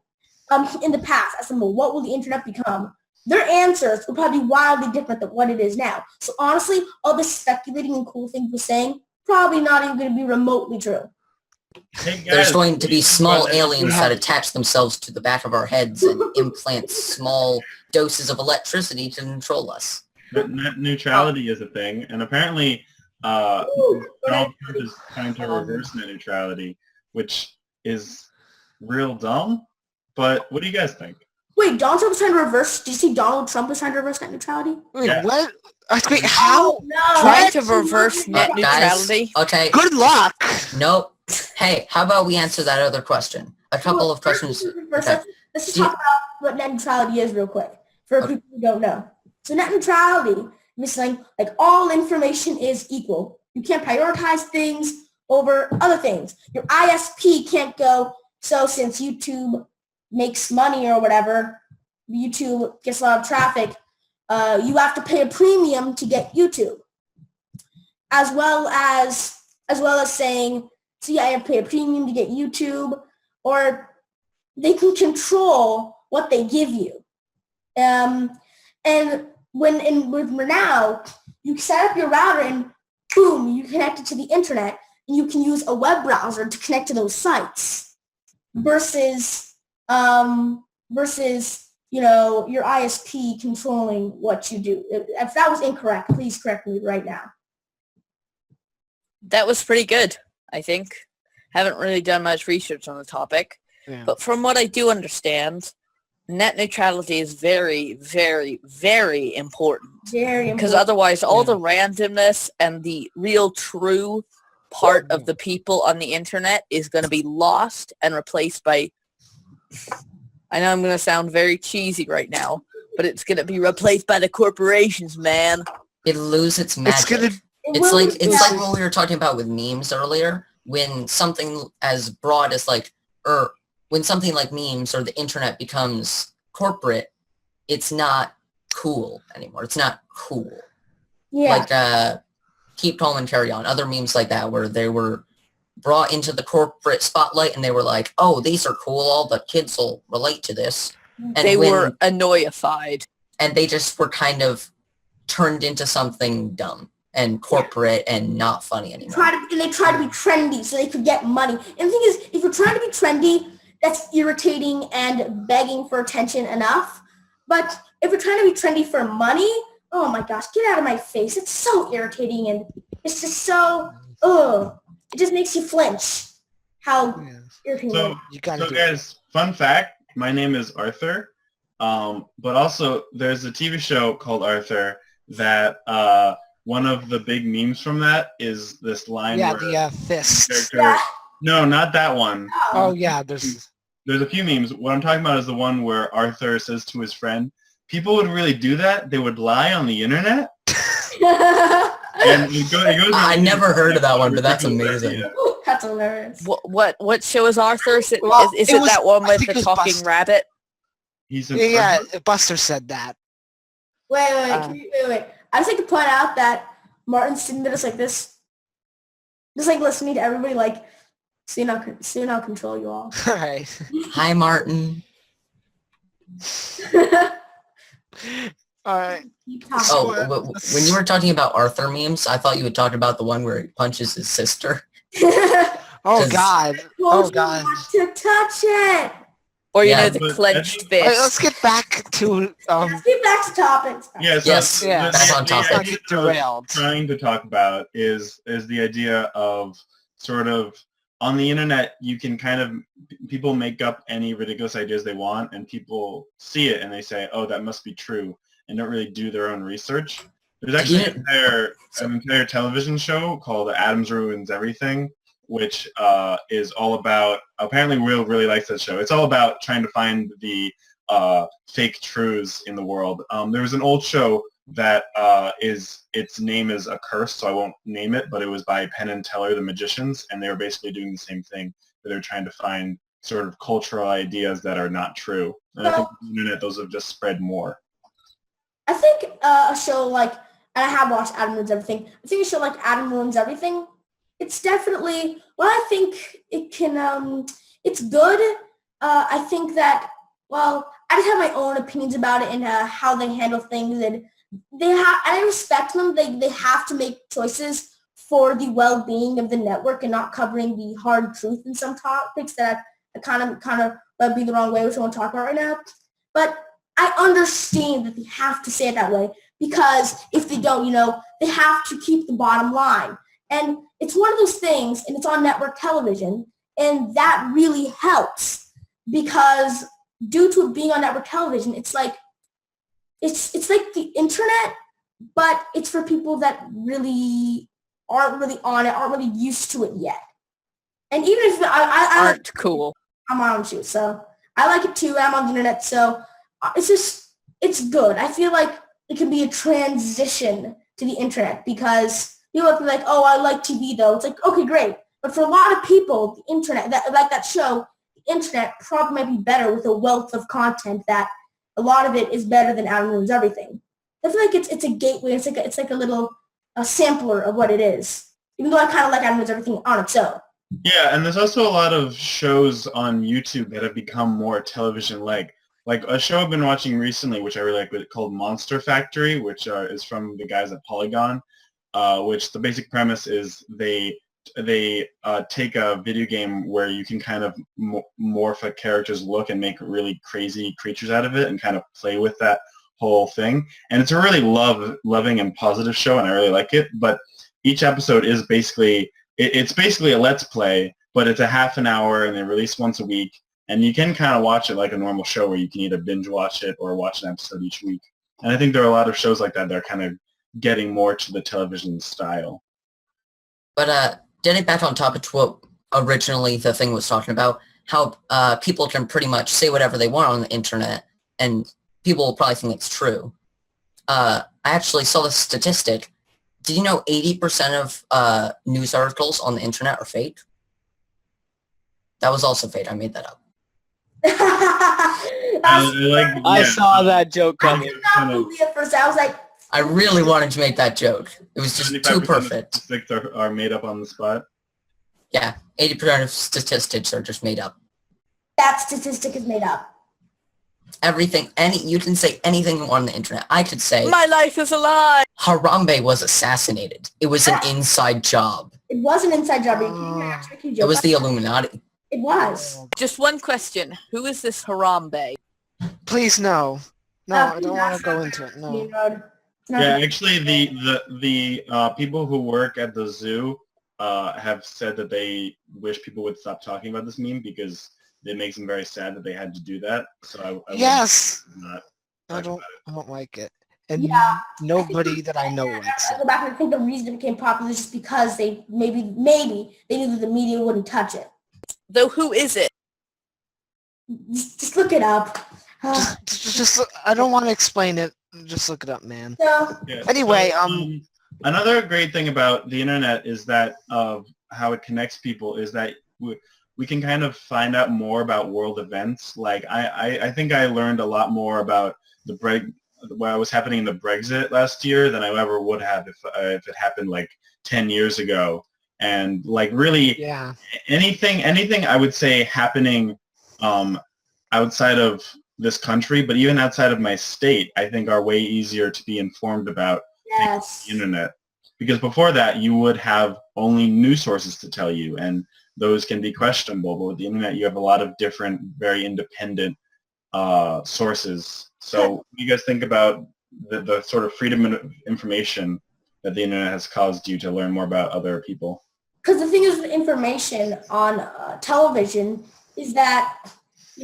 in the past, ask them, well, what will the internet become? Their answers will probably be wildly different than what it is now. So honestly, all this speculating and cool things we're saying, probably not even going to be remotely true. Hey guys, there's going to be small aliens that attach themselves to the back of our heads and implant small doses of electricity to control us. Net neutrality is a thing, and apparently Donald Trump is trying to reverse net neutrality, which is real dumb. But what do you guys think? Wait, Donald Trump is trying to reverse? Did you see Donald Trump is trying to reverse net neutrality? Wait, what? Wait, how? No. Trying to reverse net neutrality? Guys, okay. Good luck. Nope. Hey, how about we answer that other question? A couple of questions. Let's just talk about what net neutrality is real quick for people who don't know. So net neutrality means like all information is equal. You can't prioritize things over other things. Your ISP can't go, so since YouTube makes money or whatever, YouTube gets a lot of traffic, you have to pay a premium to get YouTube. As well as saying, so yeah, I have to pay a premium to get YouTube, or they can control what they give you. And with now, you set up your router and boom, you connect it to the internet, and you can use a web browser to connect to those sites versus your ISP controlling what you do. If that was incorrect, please correct me right now. That was pretty good, I think. Haven't really done much research on the topic. Yeah. But from what I do understand, net neutrality is very, very, very important. Very important. Because otherwise all the randomness and the real true part of the people on the internet is going to be lost and replaced by, I know I'm going to sound very cheesy right now, but it's going to be replaced by the corporations, man. It'll lose its magic. It's like what we were talking about with memes earlier, when something as broad as when something like memes or the internet becomes corporate, it's not cool anymore. It's not cool. Yeah. Like Keep Calm and Carry On, other memes like that where they were brought into the corporate spotlight and they were like, oh, these are cool, all the kids will relate to this. And They were annoyified. And they just were kind of turned into something dumb and corporate and not funny anymore. They try to be trendy so they could get money. And the thing is, if you're trying to be trendy, that's irritating and begging for attention enough. But if you're trying to be trendy for money, oh my gosh, get out of my face. It's so irritating and it's just so, it just makes you flinch. How irritating. So guys, fun fact, my name is Arthur. But also there's a TV show called Arthur that one of the big memes from that is this line Yeah, where the fists. No, not that one. Oh, yeah, there's a few memes. What I'm talking about is the one where Arthur says to his friend, people would really do that? They would lie on the internet? And it goes I never heard of that one, but that's amazing. That's hilarious. What show is Arthur? Is it was- that one I with think the it was talking Buster. rabbit? Yeah, Buster said that. Wait. I just like to point out that Martin's sitting there just like this. Just like listening to everybody like, soon I'll control you all. All right. Hi, Martin. All right. Oh, when you were talking about Arthur memes, I thought you would talk about the one where he punches his sister. Oh, God. Oh, God. To touch it. Or, Yeah, the clenched All right, fist. let's get back to Let's get back to topics. Yeah, so Yes, yeah, back on topic. Not get derailed. trying to talk about is the idea of sort of on the internet you can kind of people make up any ridiculous ideas they want and people see it and they say, oh, that must be true, and don't really do their own research. There's actually an entire television show called Adams Ruins Everything, which is all about, apparently Will really likes that show. It's all about trying to find the fake truths in the world. There was an old show that its name is A Curse, so I won't name it, but it was by Penn and Teller, the magicians, and they were basically doing the same thing, where they're trying to find sort of cultural ideas that are not true. And I think on the internet, those have just spread more. I think a show like, and I have watched Adam Ruins Everything. I think a show like Adam Ruins Everything, it's definitely, well, I think it can, it's good. I think that, well, I just have my own opinions about it and how they handle things, and I respect them. They have to make choices for the well-being of the network and not covering the hard truth in some topics that kind of rub me the wrong way, which I won't talk about right now. But I understand that they have to say it that way because if they don't, they have to keep the bottom line. And it's one of those things, and it's on network television, and that really helps because due to it being on network television, it's like like the internet, but it's for people that really aren't really on it, aren't really used to it yet. And even if I aren't cool, I'm on too, so I like it too. I'm on the internet, so it's good. I feel like it can be a transition to the internet because people will be like, oh, I like TV though. It's like, okay, great. But for a lot of people, the internet, that show, the internet probably might be better with a wealth of content that a lot of it is better than Adam Ruins Everything. I feel like it's a gateway. It's like a little sampler of what it is. Even though I kind of like Adam Ruins Everything on its own. Yeah, and there's also a lot of shows on YouTube that have become more television-like. Like a show I've been watching recently, which I really like, called Monster Factory, which is from the guys at Polygon, which the basic premise is they take a video game where you can kind of morph a character's look and make really crazy creatures out of it and kind of play with that whole thing. And it's a really loving and positive show, and I really like it. But each episode is basically, it's basically a Let's Play, but it's a half an hour, and they release once a week. And you can kind of watch it like a normal show where you can either binge watch it or watch an episode each week. And I think there are a lot of shows like that that are kind of getting more to the television style. But getting back on topic to what originally the thing was talking about, how people can pretty much say whatever they want on the internet, and people will probably think it's true. I actually saw this statistic. Did you know 80% of news articles on the internet are fake? That was also fake. I made that up. I saw that joke I coming. did not believe at first. I was like, I really wanted to make that joke. It was just too 75% of perfect. statistics are made up on the spot. Yeah, 80% of statistics are just made up. that statistic is made up. Everything, you can say anything you want on the internet. I could say, My life is a lie. Harambe was assassinated. It was an inside job. It was an inside job. Are you kidding me? I'm actually making a joke. It was the Illuminati. It was. Just one question. Who is this Harambe? Please, no. No, I please don't not. want to go into it. No. Main road. It's not- Yeah, actually, the people who work at the zoo have said that they wish people would stop talking about this meme because it makes them very sad that they had to do that. So I Yes. not I talk don't like it. And Yeah. nobody that I know likes I it. go back and I think the reason it became popular is just because they maybe they knew that the media wouldn't touch it. Though who is it? Just look it up. Just I don't want to explain it. Just look it up, man. So, Yeah, Anyway, so, another great thing about the internet is that of how it connects people is that we can kind of find out more about world events. Like I think I learned a lot more about what was happening in the Brexit last year than I ever would have if it happened like 10 years ago. And like really Yeah. anything I would say happening outside of this country, but even outside of my state, I think are way easier to be informed about yes. the internet. Because before that, you would have only news sources to tell you, and those can be questionable. But with the internet, you have a lot of different, very independent sources. So what do you guys think about the sort of freedom of information that the internet has caused you to learn more about other people? Because the thing is with information on television is that,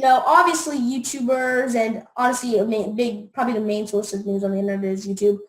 obviously YouTubers and honestly probably the main source of news on the internet is YouTube.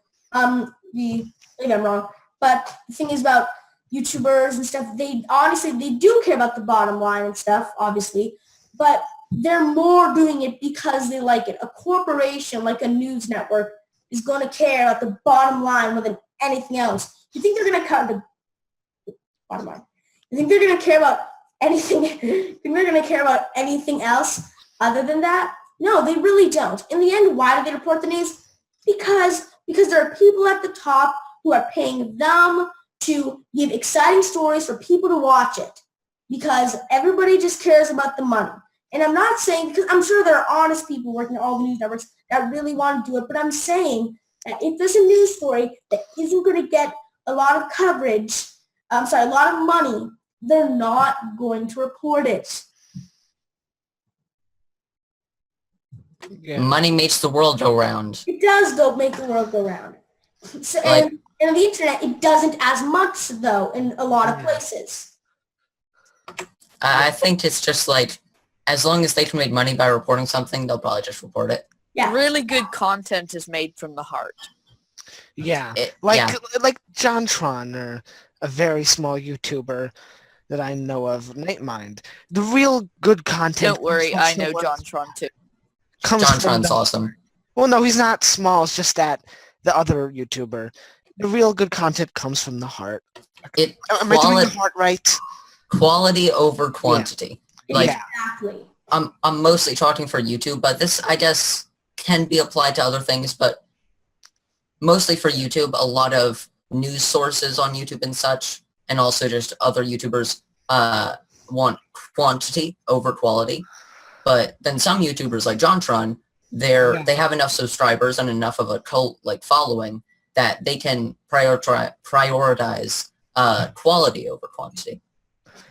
Maybe I'm wrong, but the thing is about YouTubers and stuff, they do care about the bottom line and stuff, obviously, but they're more doing it because they like it. A corporation like a news network is going to care about the bottom line more than anything else. You think they're going to cut the bottom line? You think they're going to care about anything? Think they're going to care about anything else other than that? No, they really don't. In the end, why do they report the news? Because there are people at the top who are paying them to give exciting stories for people to watch it. Because everybody just cares about the money. And I'm not saying, because I'm sure there are honest people working at all the news networks that really want to do it, but I'm saying that if there's a news story that isn't going to get a lot of coverage, a lot of money, they're not going to report it. Yeah. Money makes the world go round. It does make the world go round. So, Like- and on the internet, it doesn't as much, though, in a lot of places. I think it's just like, as long as they can make money by reporting something, they'll probably just report it. Yeah. Really good content is made from the heart. Yeah. Yeah. Like JonTron or a very small YouTuber that I know of, Nightmind. The real good content. Don't worry, I know John JonTron too. JonTron's awesome. Well, no, he's not small. It's just that the other YouTuber. The real good content comes from the heart. Am I doing the heart right? Quality over quantity. Like, Exactly. I'm mostly talking for YouTube, but this, I guess, can be applied to other things, but mostly for YouTube, a lot of news sources on YouTube and such, and also just other YouTubers want quantity over quality. But then some YouTubers like JonTron, they have enough subscribers and enough of a cult like following that they can prioritize quality over quantity.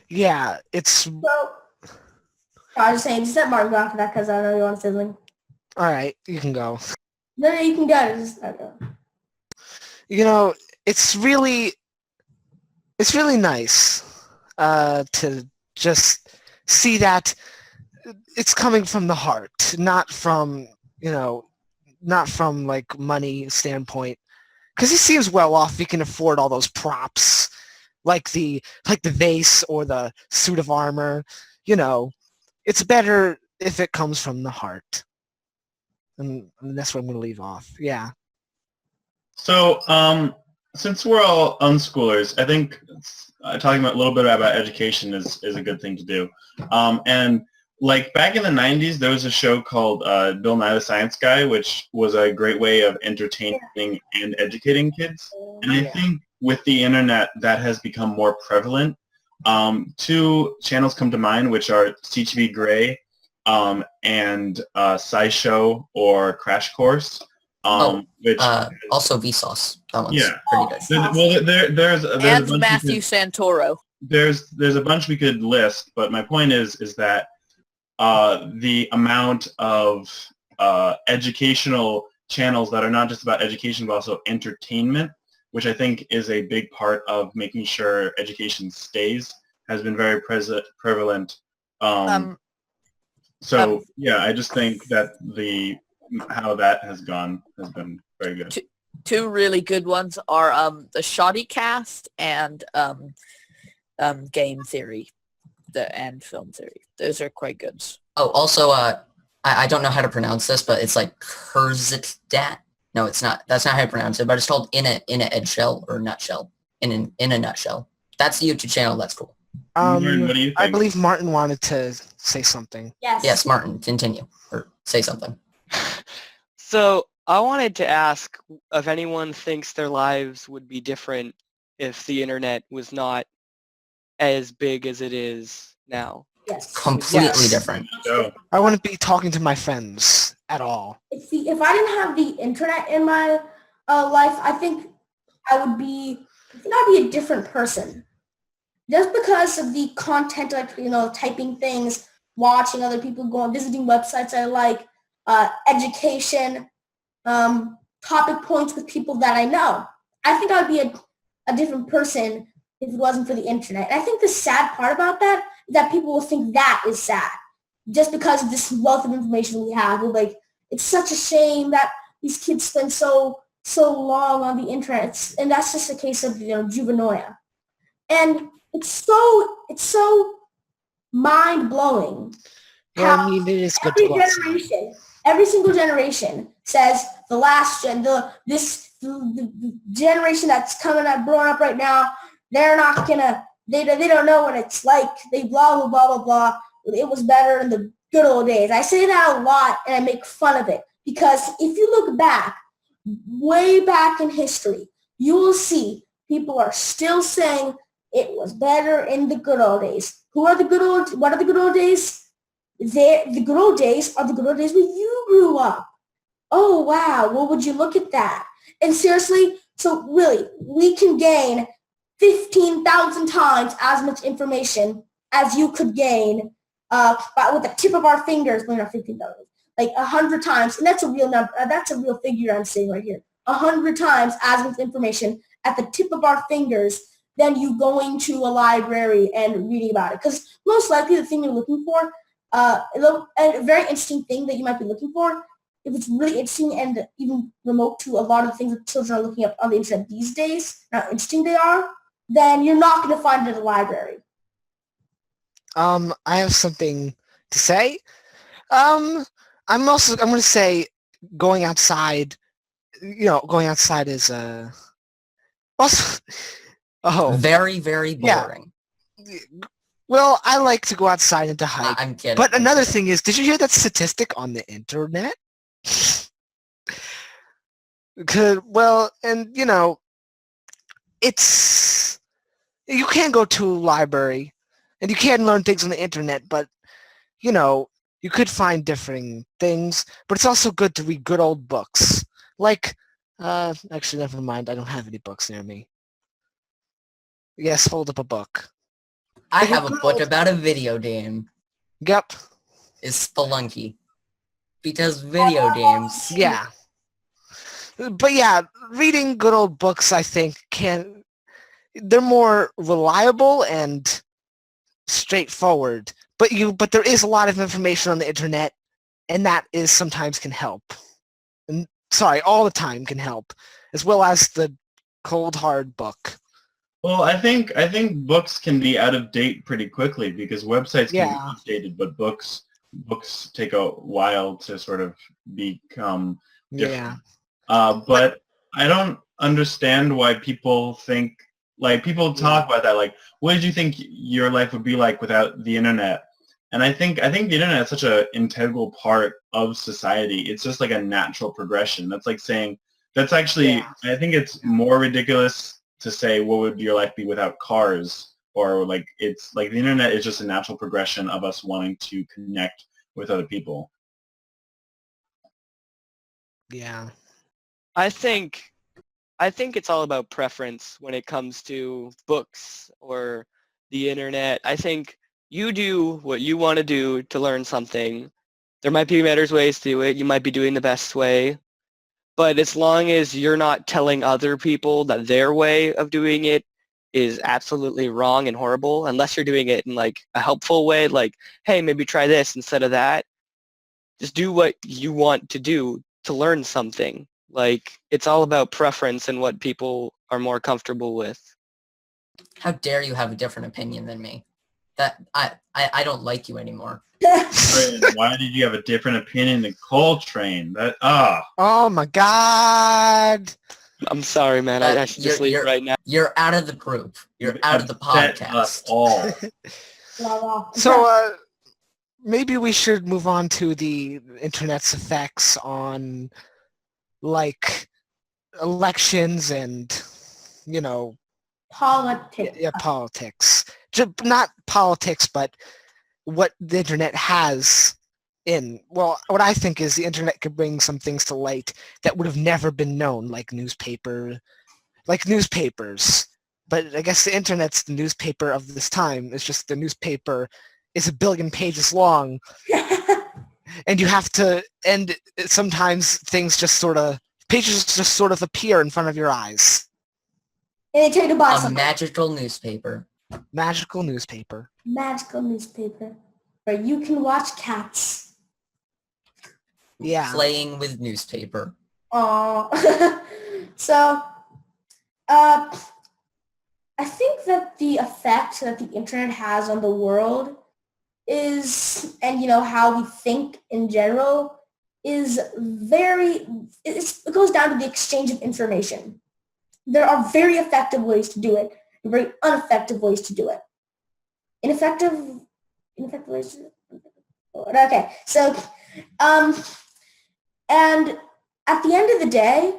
Yeah, it's... So, I was just saying, just let Martin go after that because I know you want to say something. All right, you can go. No, you can go. Just, okay. It's really nice to just see that it's coming from the heart, not from like money standpoint. Because he seems well off. He can afford all those props, like the vase or the suit of armor. It's better if it comes from the heart. And that's what I'm going to leave off. Yeah. So, since we're all unschoolers, I think talking a little bit about education is a good thing to do. And like back in the 90s, there was a show called Bill Nye the Science Guy, which was a great way of entertaining and educating kids. And I think with the internet, that has become more prevalent. Two channels come to mind, which are CTV Gray and SciShow or Crash Course. Which also Vsauce. That one's yeah, pretty good. There's a And bunch Matthew Santoro. there's a bunch we could list, but my point is that the amount of educational channels that are not just about education but also entertainment, which I think is a big part of making sure education stays, has been very prevalent. Yeah, I just think that how that has gone has been very good. Two really good ones are the Shoddy Cast and Game Theory, and Film Theory. Those are quite good. Oh, also, I don't know how to pronounce this, but it's like Kurzitdat. No, it's not. That's not how you pronounce it, but it's called in a eggshell or nutshell. In a nutshell. That's the YouTube channel. That's cool. Martin, what do you think? I believe Martin wanted to say something. Yes, Martin, continue or say something. So I wanted to ask if anyone thinks their lives would be different if the internet was not as big as it is now. Yes. Completely different. I wouldn't be talking to my friends at all. If I didn't have the internet in my life, I think I'd be a different person. Just because of the content, like, typing things, watching other people go on, visiting websites I like, education, topic points with people that I know. I think I would be a different person if it wasn't for the internet. And I think the sad part about that is that people will think that is sad. Just because of this wealth of information we have. We're like, it's such a shame that these kids spend so long on the internet. And that's just a case of, juvenoia. And it's so mind-blowing. Well, I mean, it is good to watch. Every single generation says the generation that's growing up right now, they're not gonna, they don't know what it's like. They blah, blah, blah, blah, blah. It was better in the good old days. I say that a lot and I make fun of it because if you look back, way back in history, you will see people are still saying it was better in the good old days. What are the good old days? The good old days are the good old days when you grew up. Oh, wow. Well, would you look at that? And seriously, so really, we can gain 15,000 times as much information as you could gain with the tip of our fingers. Well, not 15,000, like 100 times. And that's a real number. That's a real figure I'm saying right here. 100 times as much information at the tip of our fingers than you going to a library and reading about it. Because most likely the thing you're looking for, a very interesting thing that you might be looking for, if it's really interesting and even remote to a lot of the things that children are looking up on the internet these days, how interesting they are, then you're not going to find it at a library. I have something to say. I'm going to say going outside, going outside is also, very, very boring. Yeah. Well, I like to go outside and to hike. I'm kidding. But another thing is, did you hear that statistic on the internet? It's, you can go to a library and you can learn things on the internet, but, you could find differing things, but it's also good to read good old books. Like, actually, never mind. I don't have any books near me. Yes, hold up a book. I have a book about a video game. Yep. It's Spelunky. Because video games. Yeah. But yeah, reading good old books, I think, they're more reliable and straightforward. But there is a lot of information on the internet, and that is sometimes can help. And all the time can help, as well as the cold hard book. Well, I think books can be out of date pretty quickly because websites can be updated, but books take a while to sort of become different. Yeah. But I don't understand why people think, like, people talk about that, like, what did you think your life would be like without the internet? And I think the internet is such an integral part of society. It's just like a natural progression. That's like saying, that's actually, I think it's more ridiculous to say what would your life be without cars, or like it's like the internet is just a natural progression of us wanting to connect with other people. Yeah. I think it's all about preference when it comes to books or the internet. I think you do what you want to do to learn something. There might be better ways to do it. You might be doing the best way. But as long as you're not telling other people that their way of doing it is absolutely wrong and horrible, unless you're doing it in like a helpful way, like, hey, maybe try this instead of that. Just do what you want to do to learn something. Like, it's all about preference and what people are more comfortable with. How dare you have a different opinion than me? That I don't like you anymore. Why did you have a different opinion than Coltrane? Oh my God. I'm sorry, man. I should just leave right now. You're out of the group. You're out of the podcast. All. So maybe we should move on to the internet's effects on like elections and, you know, politics. Yeah, politics. Not politics, but what the internet has in. Well, what I think is the internet could bring some things to light that would have never been known, like newspapers. But I guess the internet's the newspaper of this time. It's just the newspaper is 1 billion pages long. And you have to, and sometimes things just sort of, pages just sort of appear in front of your eyes. And they tell you to buy something. Magical newspaper. Magical newspaper. Where you can watch cats. Yeah. Playing with newspaper. Aww. So, I think that the effect that the internet has on the world is, and you know, how we think in general, is it goes down to the exchange of information. There are very effective ways to do it and very ineffective ways to do it. Ineffective ways to do it? Okay, so, and at the end of the day,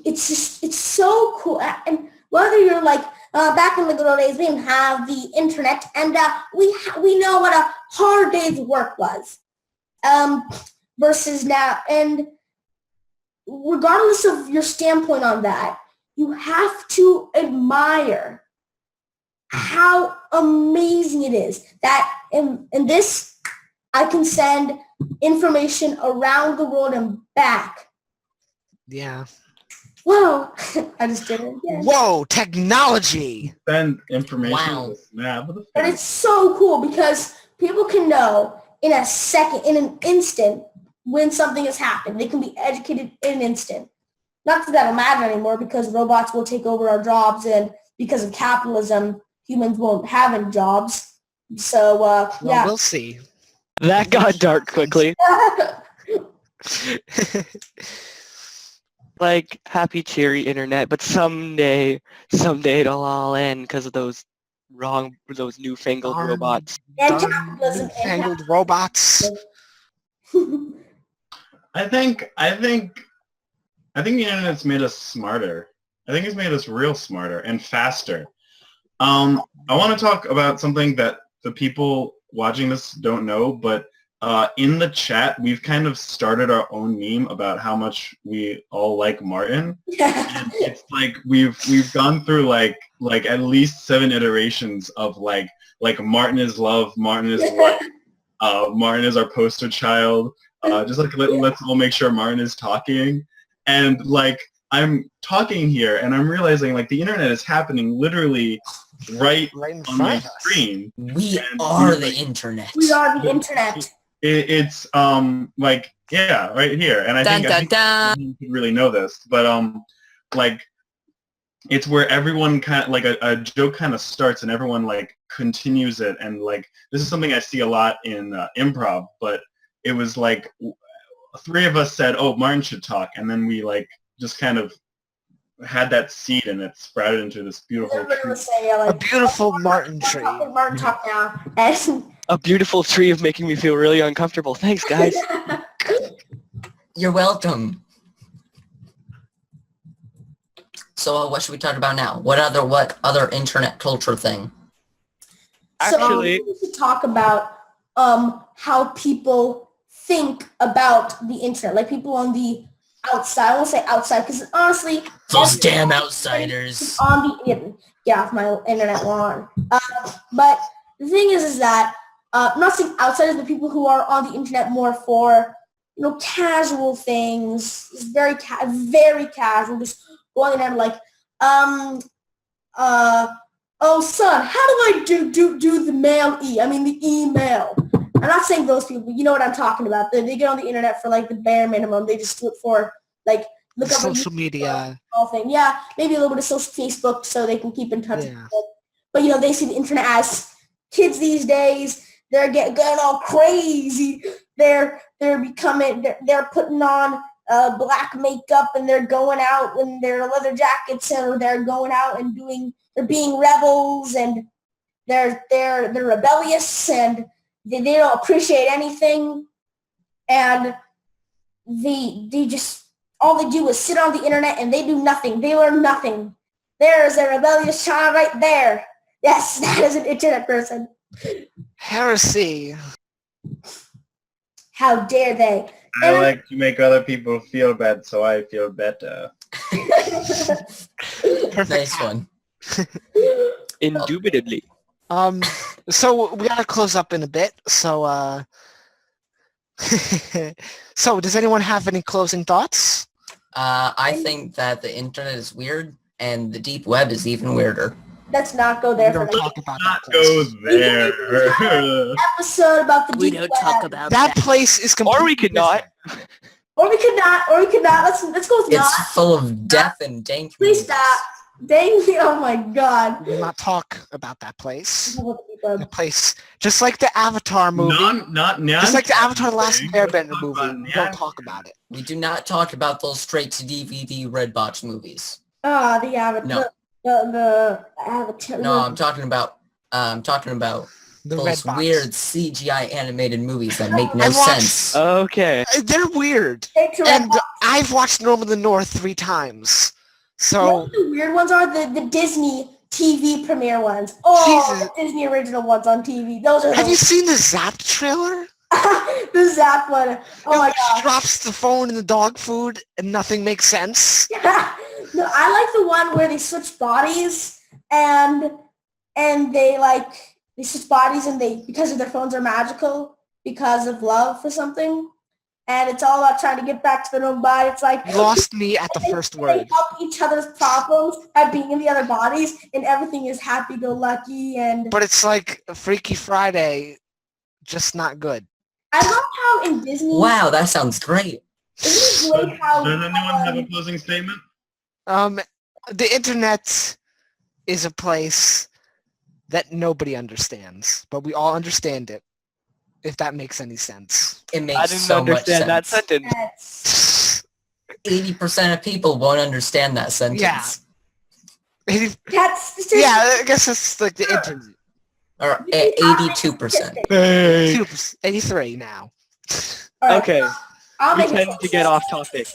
it's so cool. And whether you're like, back in the good old days, we didn't have the internet, and we know what a hard day's work was, versus now. And regardless of your standpoint on that, you have to admire how amazing it is that in this, I can send information around the world and back. Yeah. Whoa, I just did it again. Whoa, technology! Send information. Wow. But it's so cool because people can know in a second, in an instant, when something has happened. They can be educated in an instant. Not that that'll matter anymore because robots will take over our jobs, and because of capitalism, humans won't have any jobs. So, Well, yeah. we'll see. That got dark quickly. Like, happy, cheery internet, but someday it'll all end because of those newfangled robots. And capitalism. Newfangled robots. I think the internet's made us smarter. I think it's made us real smarter and faster. I want to talk about something that the people watching this don't know, but in the chat, we've kind of started our own meme about how much we all like Martin. And it's like we've gone through like at least 7 iterations of like Martin is love, Martin is life, Martin is our poster child. Just like let's all make sure Martin is talking. And like I'm talking here and I'm realizing like the internet is happening literally right in on my screen. We are the internet. We are the internet. It's like, yeah, right here. And I think you could really know this, but like it's where everyone kind of like a joke kind of starts and everyone like continues it. And like this is something I see a lot in improv, but it was like 3 of us said, oh, Martin should talk, and then we like just kind of had that seed and it sprouted into this beautiful tree. Say, like, a beautiful Martin tree. Martin talk now. And a beautiful tree of making me feel really uncomfortable. Thanks, guys. You're welcome. So what should we talk about now? What other internet culture thing? Actually, we should talk about how people think about the internet, like people on the outside. I won't say outside because honestly, Those damn outsiders. on the internet. Get off my internet lawn. But the thing is that I'm not saying outsiders, but people who are on the internet more for casual things, very casual, just going on there like oh son, how do I do the the email? I'm not saying those people, but you know what I'm talking about. They get on the internet for like the bare minimum. They just do it for like look up social media. All thing. Yeah, maybe a little bit of social Facebook so they can keep in touch with people. But they see the internet as kids these days. They're getting all crazy. They're putting on black makeup and they're going out in their leather jackets and they're going out and they're being rebels and they're rebellious and they don't appreciate anything and they just all they do is sit on the internet and they do nothing. They learn nothing. There's a rebellious child right there. Yes, that is an internet person. Heresy. How dare they? I like to make other people feel bad, so I feel better. Nice one. Indubitably. So we gotta close up in a bit. So so does anyone have any closing thoughts? I think that the internet is weird and the deep web is even weirder. Let's not go there. We don't talk about that Go place. there. Episode about the We deep don't web. talk about That place is completely Or we could not. Or we could not. Let's go with not. It's full of death and dank. Please movies. stop. Dang me! Oh my God. We will not talk about that place. About the deep web. The place, just like the Avatar movie, just like the Avatar: The Last Airbender movie. We don't talk about it. We do not talk about those straight to DVD Redbox movies. Ah, the Avatar. No. The Avatar. No, I'm talking about The those Redbox. weird CGI animated movies that make no I watched- sense. Okay. They're weird, Take to and Redbox. I've watched Norm of the North 3 times. You So know what the weird ones are? The Disney TV premiere ones. Oh, Jesus. the Disney original ones on TV. Those are have you seen the Zapped trailer? the Zap one. Oh my It God. drops the phone in the dog food and nothing makes sense. No, I like the one where they switch bodies and they switch bodies and they because of their phones are magical because of love or something. And it's all about trying to get back to their own body. It's like You lost me at the first they word. help each other's problems by being in the other bodies, and everything is happy-go-lucky. And But it's like a Freaky Friday, just not good. I love how in Disney, Wow, that sounds great. isn't it great how Does anyone have a closing statement? The internet is a place that nobody understands, but we all understand it, if that makes any sense. It makes I didn't so much understand that sense. sentence. that's 80% of people won't understand that sentence. Yeah. that's Yeah, I guess that's like the internet. Or 82%. 83 now. All right, Okay. I'll We make tend to get off topic.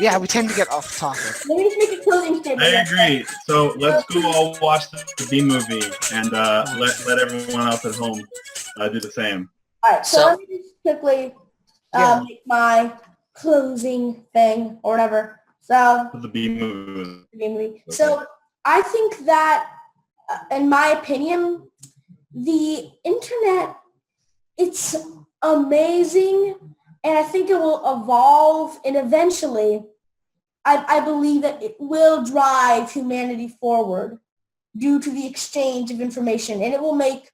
Yeah, we tend to get off topic. Let me just make a closing statement. I agree. So let's go all watch the B movie and let everyone else at home do the same. All right, so So- let me just quickly Yeah. make my closing thing or whatever. So, The B movie. movie. So I think that, in my opinion, the internet, it's amazing, and I think it will evolve, and eventually, I believe that it will drive humanity forward due to the exchange of information, and it will make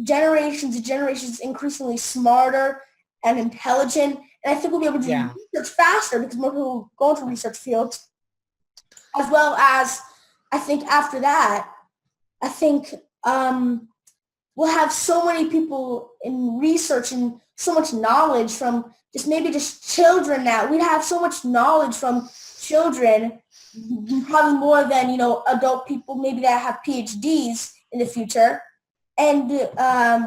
generations and generations increasingly smarter and intelligent, and I think we'll be able to do research faster because more people will go into research fields, as well as I think after that, I think we'll have so many people in research and so much knowledge from just children now. We'd have so much knowledge from children, probably more than, adult people maybe that have PhDs in the future. and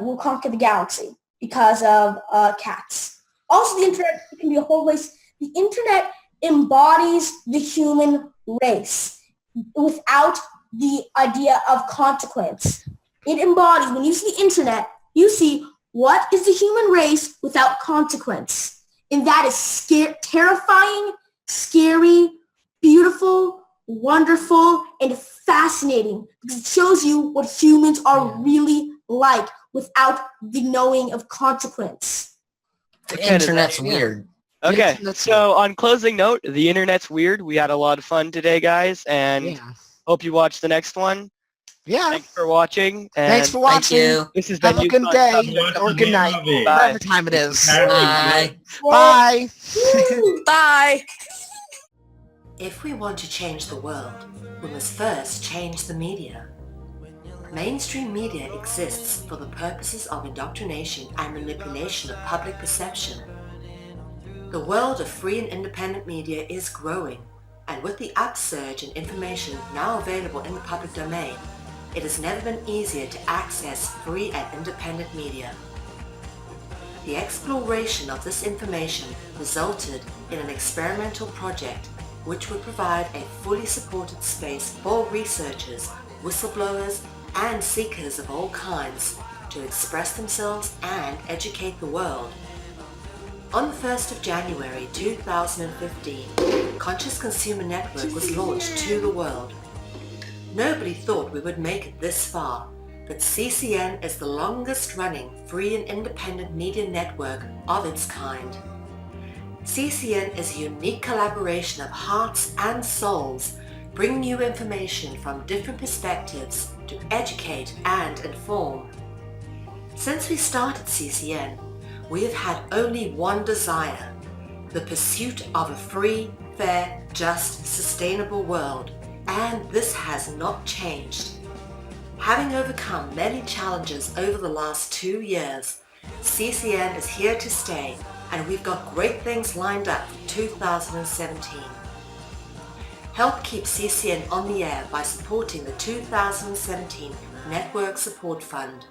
will conquer the galaxy because of cats. Also, the internet can be a whole race. The internet embodies the human race without the idea of consequence. It embodies, when you see the internet, you see what is the human race without consequence. And that is terrifying, scary, beautiful, wonderful, and fascinating because it shows you what humans are really like without the knowing of consequence. The internet's weird. Okay, so on closing note, the internet's weird. We had a lot of fun today, guys, and hope you watch the next one. Yeah. Thanks for watching. And Thanks for watching. you. This has Have been a good day or good night, whatever Bye. time it is. Bye. Bye. Bye. If we want to change the world, we must first change the media. Mainstream media exists for the purposes of indoctrination and manipulation of public perception. The world of free and independent media is growing, and with the upsurge in information now available in the public domain, it has never been easier to access free and independent media. The exploration of this information resulted in an experimental project which would provide a fully supported space for researchers, whistleblowers, and seekers of all kinds to express themselves and educate the world. On the 1st of January 2015, Conscious Consumer Network was launched to the world. Nobody thought we would make it this far, but CCN is the longest running free and independent media network of its kind. CCN is a unique collaboration of hearts and souls, bringing you information from different perspectives to educate and inform. Since we started CCN, we have had only one desire, the pursuit of a free, fair, just, sustainable world, and this has not changed. Having overcome many challenges over the last 2 years, CCN is here to stay, and we've got great things lined up for 2017. Help keep CCN on the air by supporting the 2017 Network Support Fund.